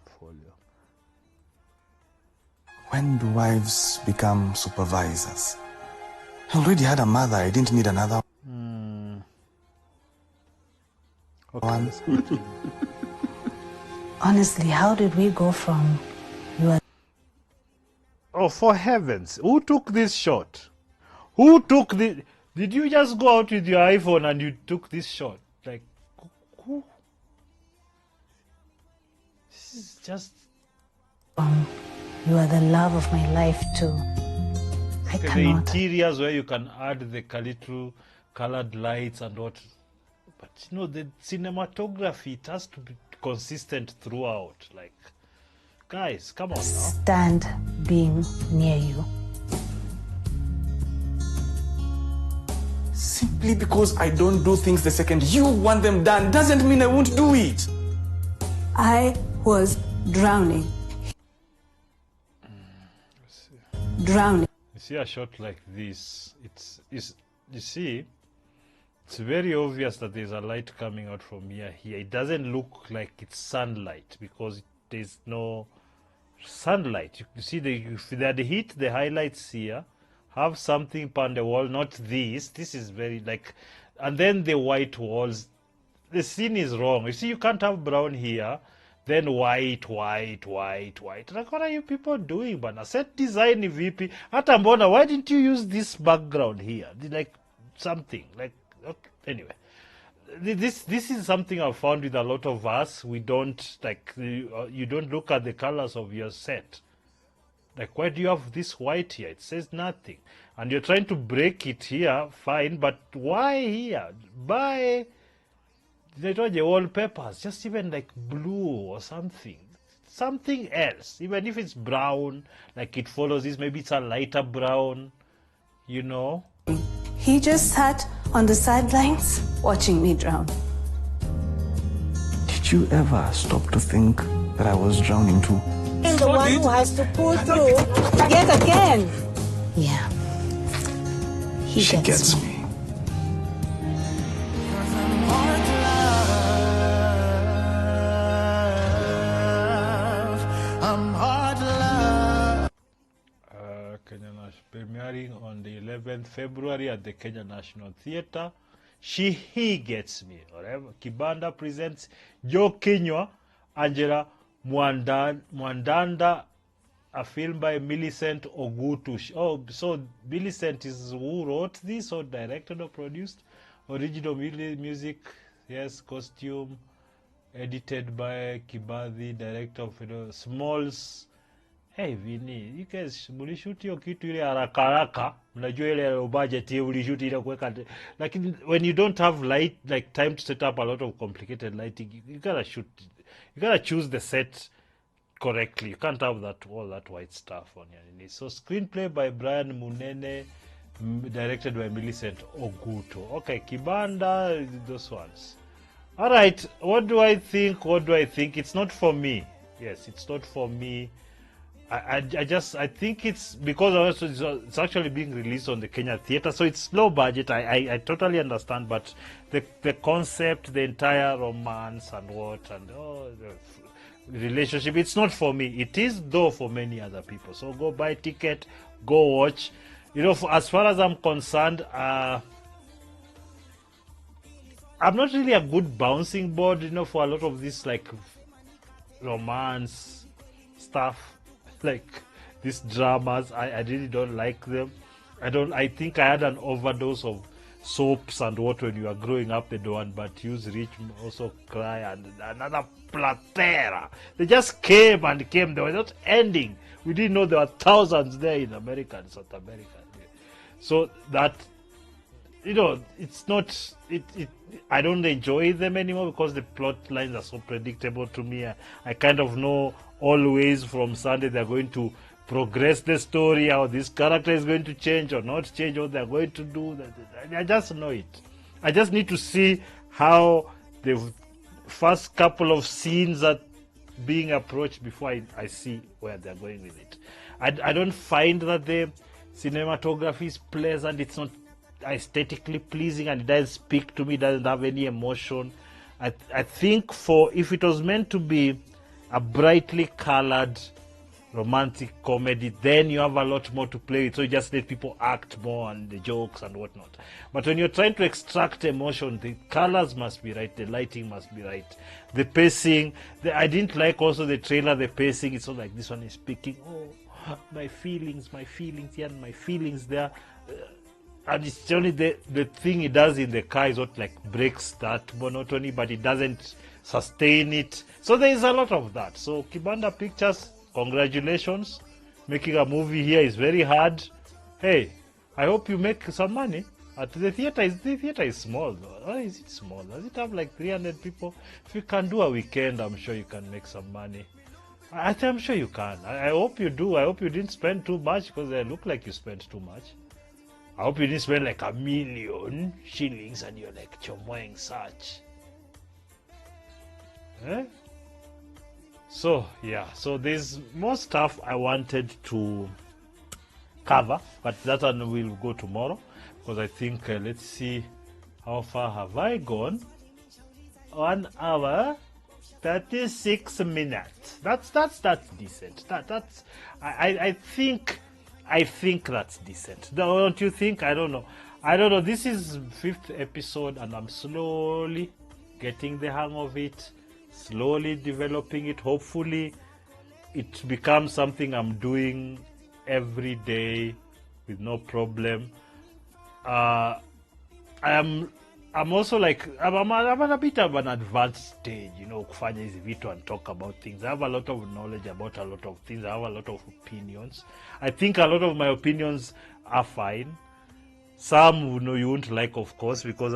[SPEAKER 20] When do wives become supervisors? I already had a mother. I didn't need another one.
[SPEAKER 18] Honestly, how did we go from you are...
[SPEAKER 7] Oh, for heavens. Who took this shot? Who took the... Did you just go out with your iPhone and you took this shot? Like, who? This is just...
[SPEAKER 18] You are the love of my life too. I
[SPEAKER 7] the
[SPEAKER 18] cannot.
[SPEAKER 7] interiors where you can add the little colored lights and what. But you know, the cinematography, it has to be consistent throughout. Like, guys, come on now.
[SPEAKER 18] Stand being near you.
[SPEAKER 20] Simply because I don't do things the second you want them done doesn't mean I won't do it.
[SPEAKER 18] I was drowning. Drowning.
[SPEAKER 7] You see a shot like this, it's you see, it's very obvious that there's a light coming out from here. It doesn't look like it's sunlight because there's no sunlight. You see, the heat, the highlights here have something on the wall, not this. This is very like, and then the white walls. The scene is wrong. You see, you can't have brown here. Then white. Like, what are you people doing, bana? Set design VP. Hata mbona, why didn't you use this background here? Like, something. Like, okay. Anyway. This is something I've found with a lot of us. We don't, like, you don't look at the colors of your set. Like, why do you have this white here? It says nothing. And you're trying to break it here, fine, but why here? Buy... They told you wallpapers, just even like blue or something else, even if it's brown, like it follows this, maybe it's a lighter brown, you know.
[SPEAKER 18] He just sat on the sidelines watching me drown.
[SPEAKER 20] Did you ever stop to think that I was drowning too?
[SPEAKER 21] And the one who has to pull through yet again.
[SPEAKER 18] Yeah.
[SPEAKER 20] She gets me.
[SPEAKER 7] Premiering on the 11th February at the Kenya National Theatre. He Gets Me. Whatever. Kibanda presents Joe Kinywa, Angela Mwandanda, a film by Millicent Ogutu. Oh, so Millicent is who wrote this or directed or produced? Original music, yes, costume, edited by Kibadhi, director of Smalls. Hey Vini, you guys mulishoot hiyo kitu ile haraka haraka, mnajua ile budget hiyo ulishoot ile kuweka, like when you don't have light, like time to set up a lot of complicated lighting, you gotta choose the set correctly. You can't have all that white stuff on your. So screenplay by Brian Munene, directed by Millicent Oguto. Okay, Kibanda, those ones. All right, what do I think? It's not for me. Yes, it's not for me. I think it's because it's actually being released on the Kenya Theatre, so it's low budget. I totally understand, but the concept, the entire romance and the relationship, it's not for me. It is though for many other people. So go buy ticket, go watch. You know, as far as I'm concerned, I'm not really a good bouncing board, you know, for a lot of this like romance stuff. Like these dramas, I really don't like them. I think I had an overdose of soaps and what when you are growing up. They don't, but use Rich also Cry and another plethora. They just came. They were not ending. We didn't know there were thousands there in America and South America. So that it's not. I don't enjoy them anymore because the plot lines are so predictable to me. I kind of know always from Sunday they're going to progress the story, how this character is going to change or not change, what they're going to do. I just know it. I just need to see how the first couple of scenes are being approached before I see where they're going with it. I don't find that the cinematography is pleasant. It's not aesthetically pleasing, and it doesn't speak to me, doesn't have any emotion. I think if it was meant to be a brightly colored romantic comedy, then you have a lot more to play with, so you just let people act more and the jokes and whatnot. But when you're trying to extract emotion, the colors must be right, the lighting must be right, the pacing. I didn't like also the trailer, the pacing. It's not like this one is speaking, my feelings here and my feelings there. And it's only the thing it does in the car is what like breaks that monotony, but it doesn't sustain it. So there is a lot of that. So Kibanda Pictures, congratulations. Making a movie here is very hard. Hey, I hope you make some money. At the theater is small though. Or is it small? Does it have like 300 people? If you can do a weekend, I'm sure you can make some money. I'm sure you can. I hope you do. I hope you didn't spend too much, because it looked like you spent too much. I hope you didn't spend like $1 million shillings and you're like chomoing such. So yeah, so there's more stuff I wanted to cover, but that one will go tomorrow, because I think let's see, how far have I gone? 1 hour 36 minutes. That's decent. I think that's decent. Don't you think? I don't know. This is 5th episode and I'm slowly getting the hang of it, slowly developing it. Hopefully it becomes something I'm doing every day with no problem. I'm also like, I'm at a bit of an advanced stage, kufanya hizi vitu and talk about things. I have a lot of knowledge about a lot of things. I have a lot of opinions. I think a lot of my opinions are fine. Some you won't like, of course, because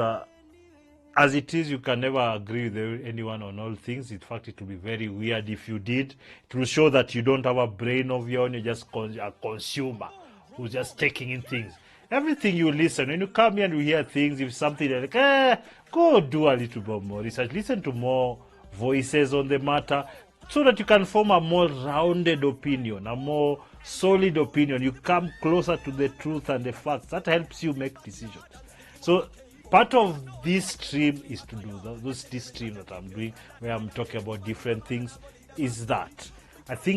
[SPEAKER 7] as it is, you can never agree with anyone on all things. In fact, it will be very weird if you did. It will show that you don't have a brain of your own. You're just a consumer who's just taking in things. Everything you listen, when you come here and you hear things, if something like, go do a little bit more research, listen to more voices on the matter, so that you can form a more rounded opinion, a more solid opinion. You come closer to the truth and the facts. That helps you make decisions. So part of this stream is to do this stream that I'm doing, where I'm talking about different things, is that I think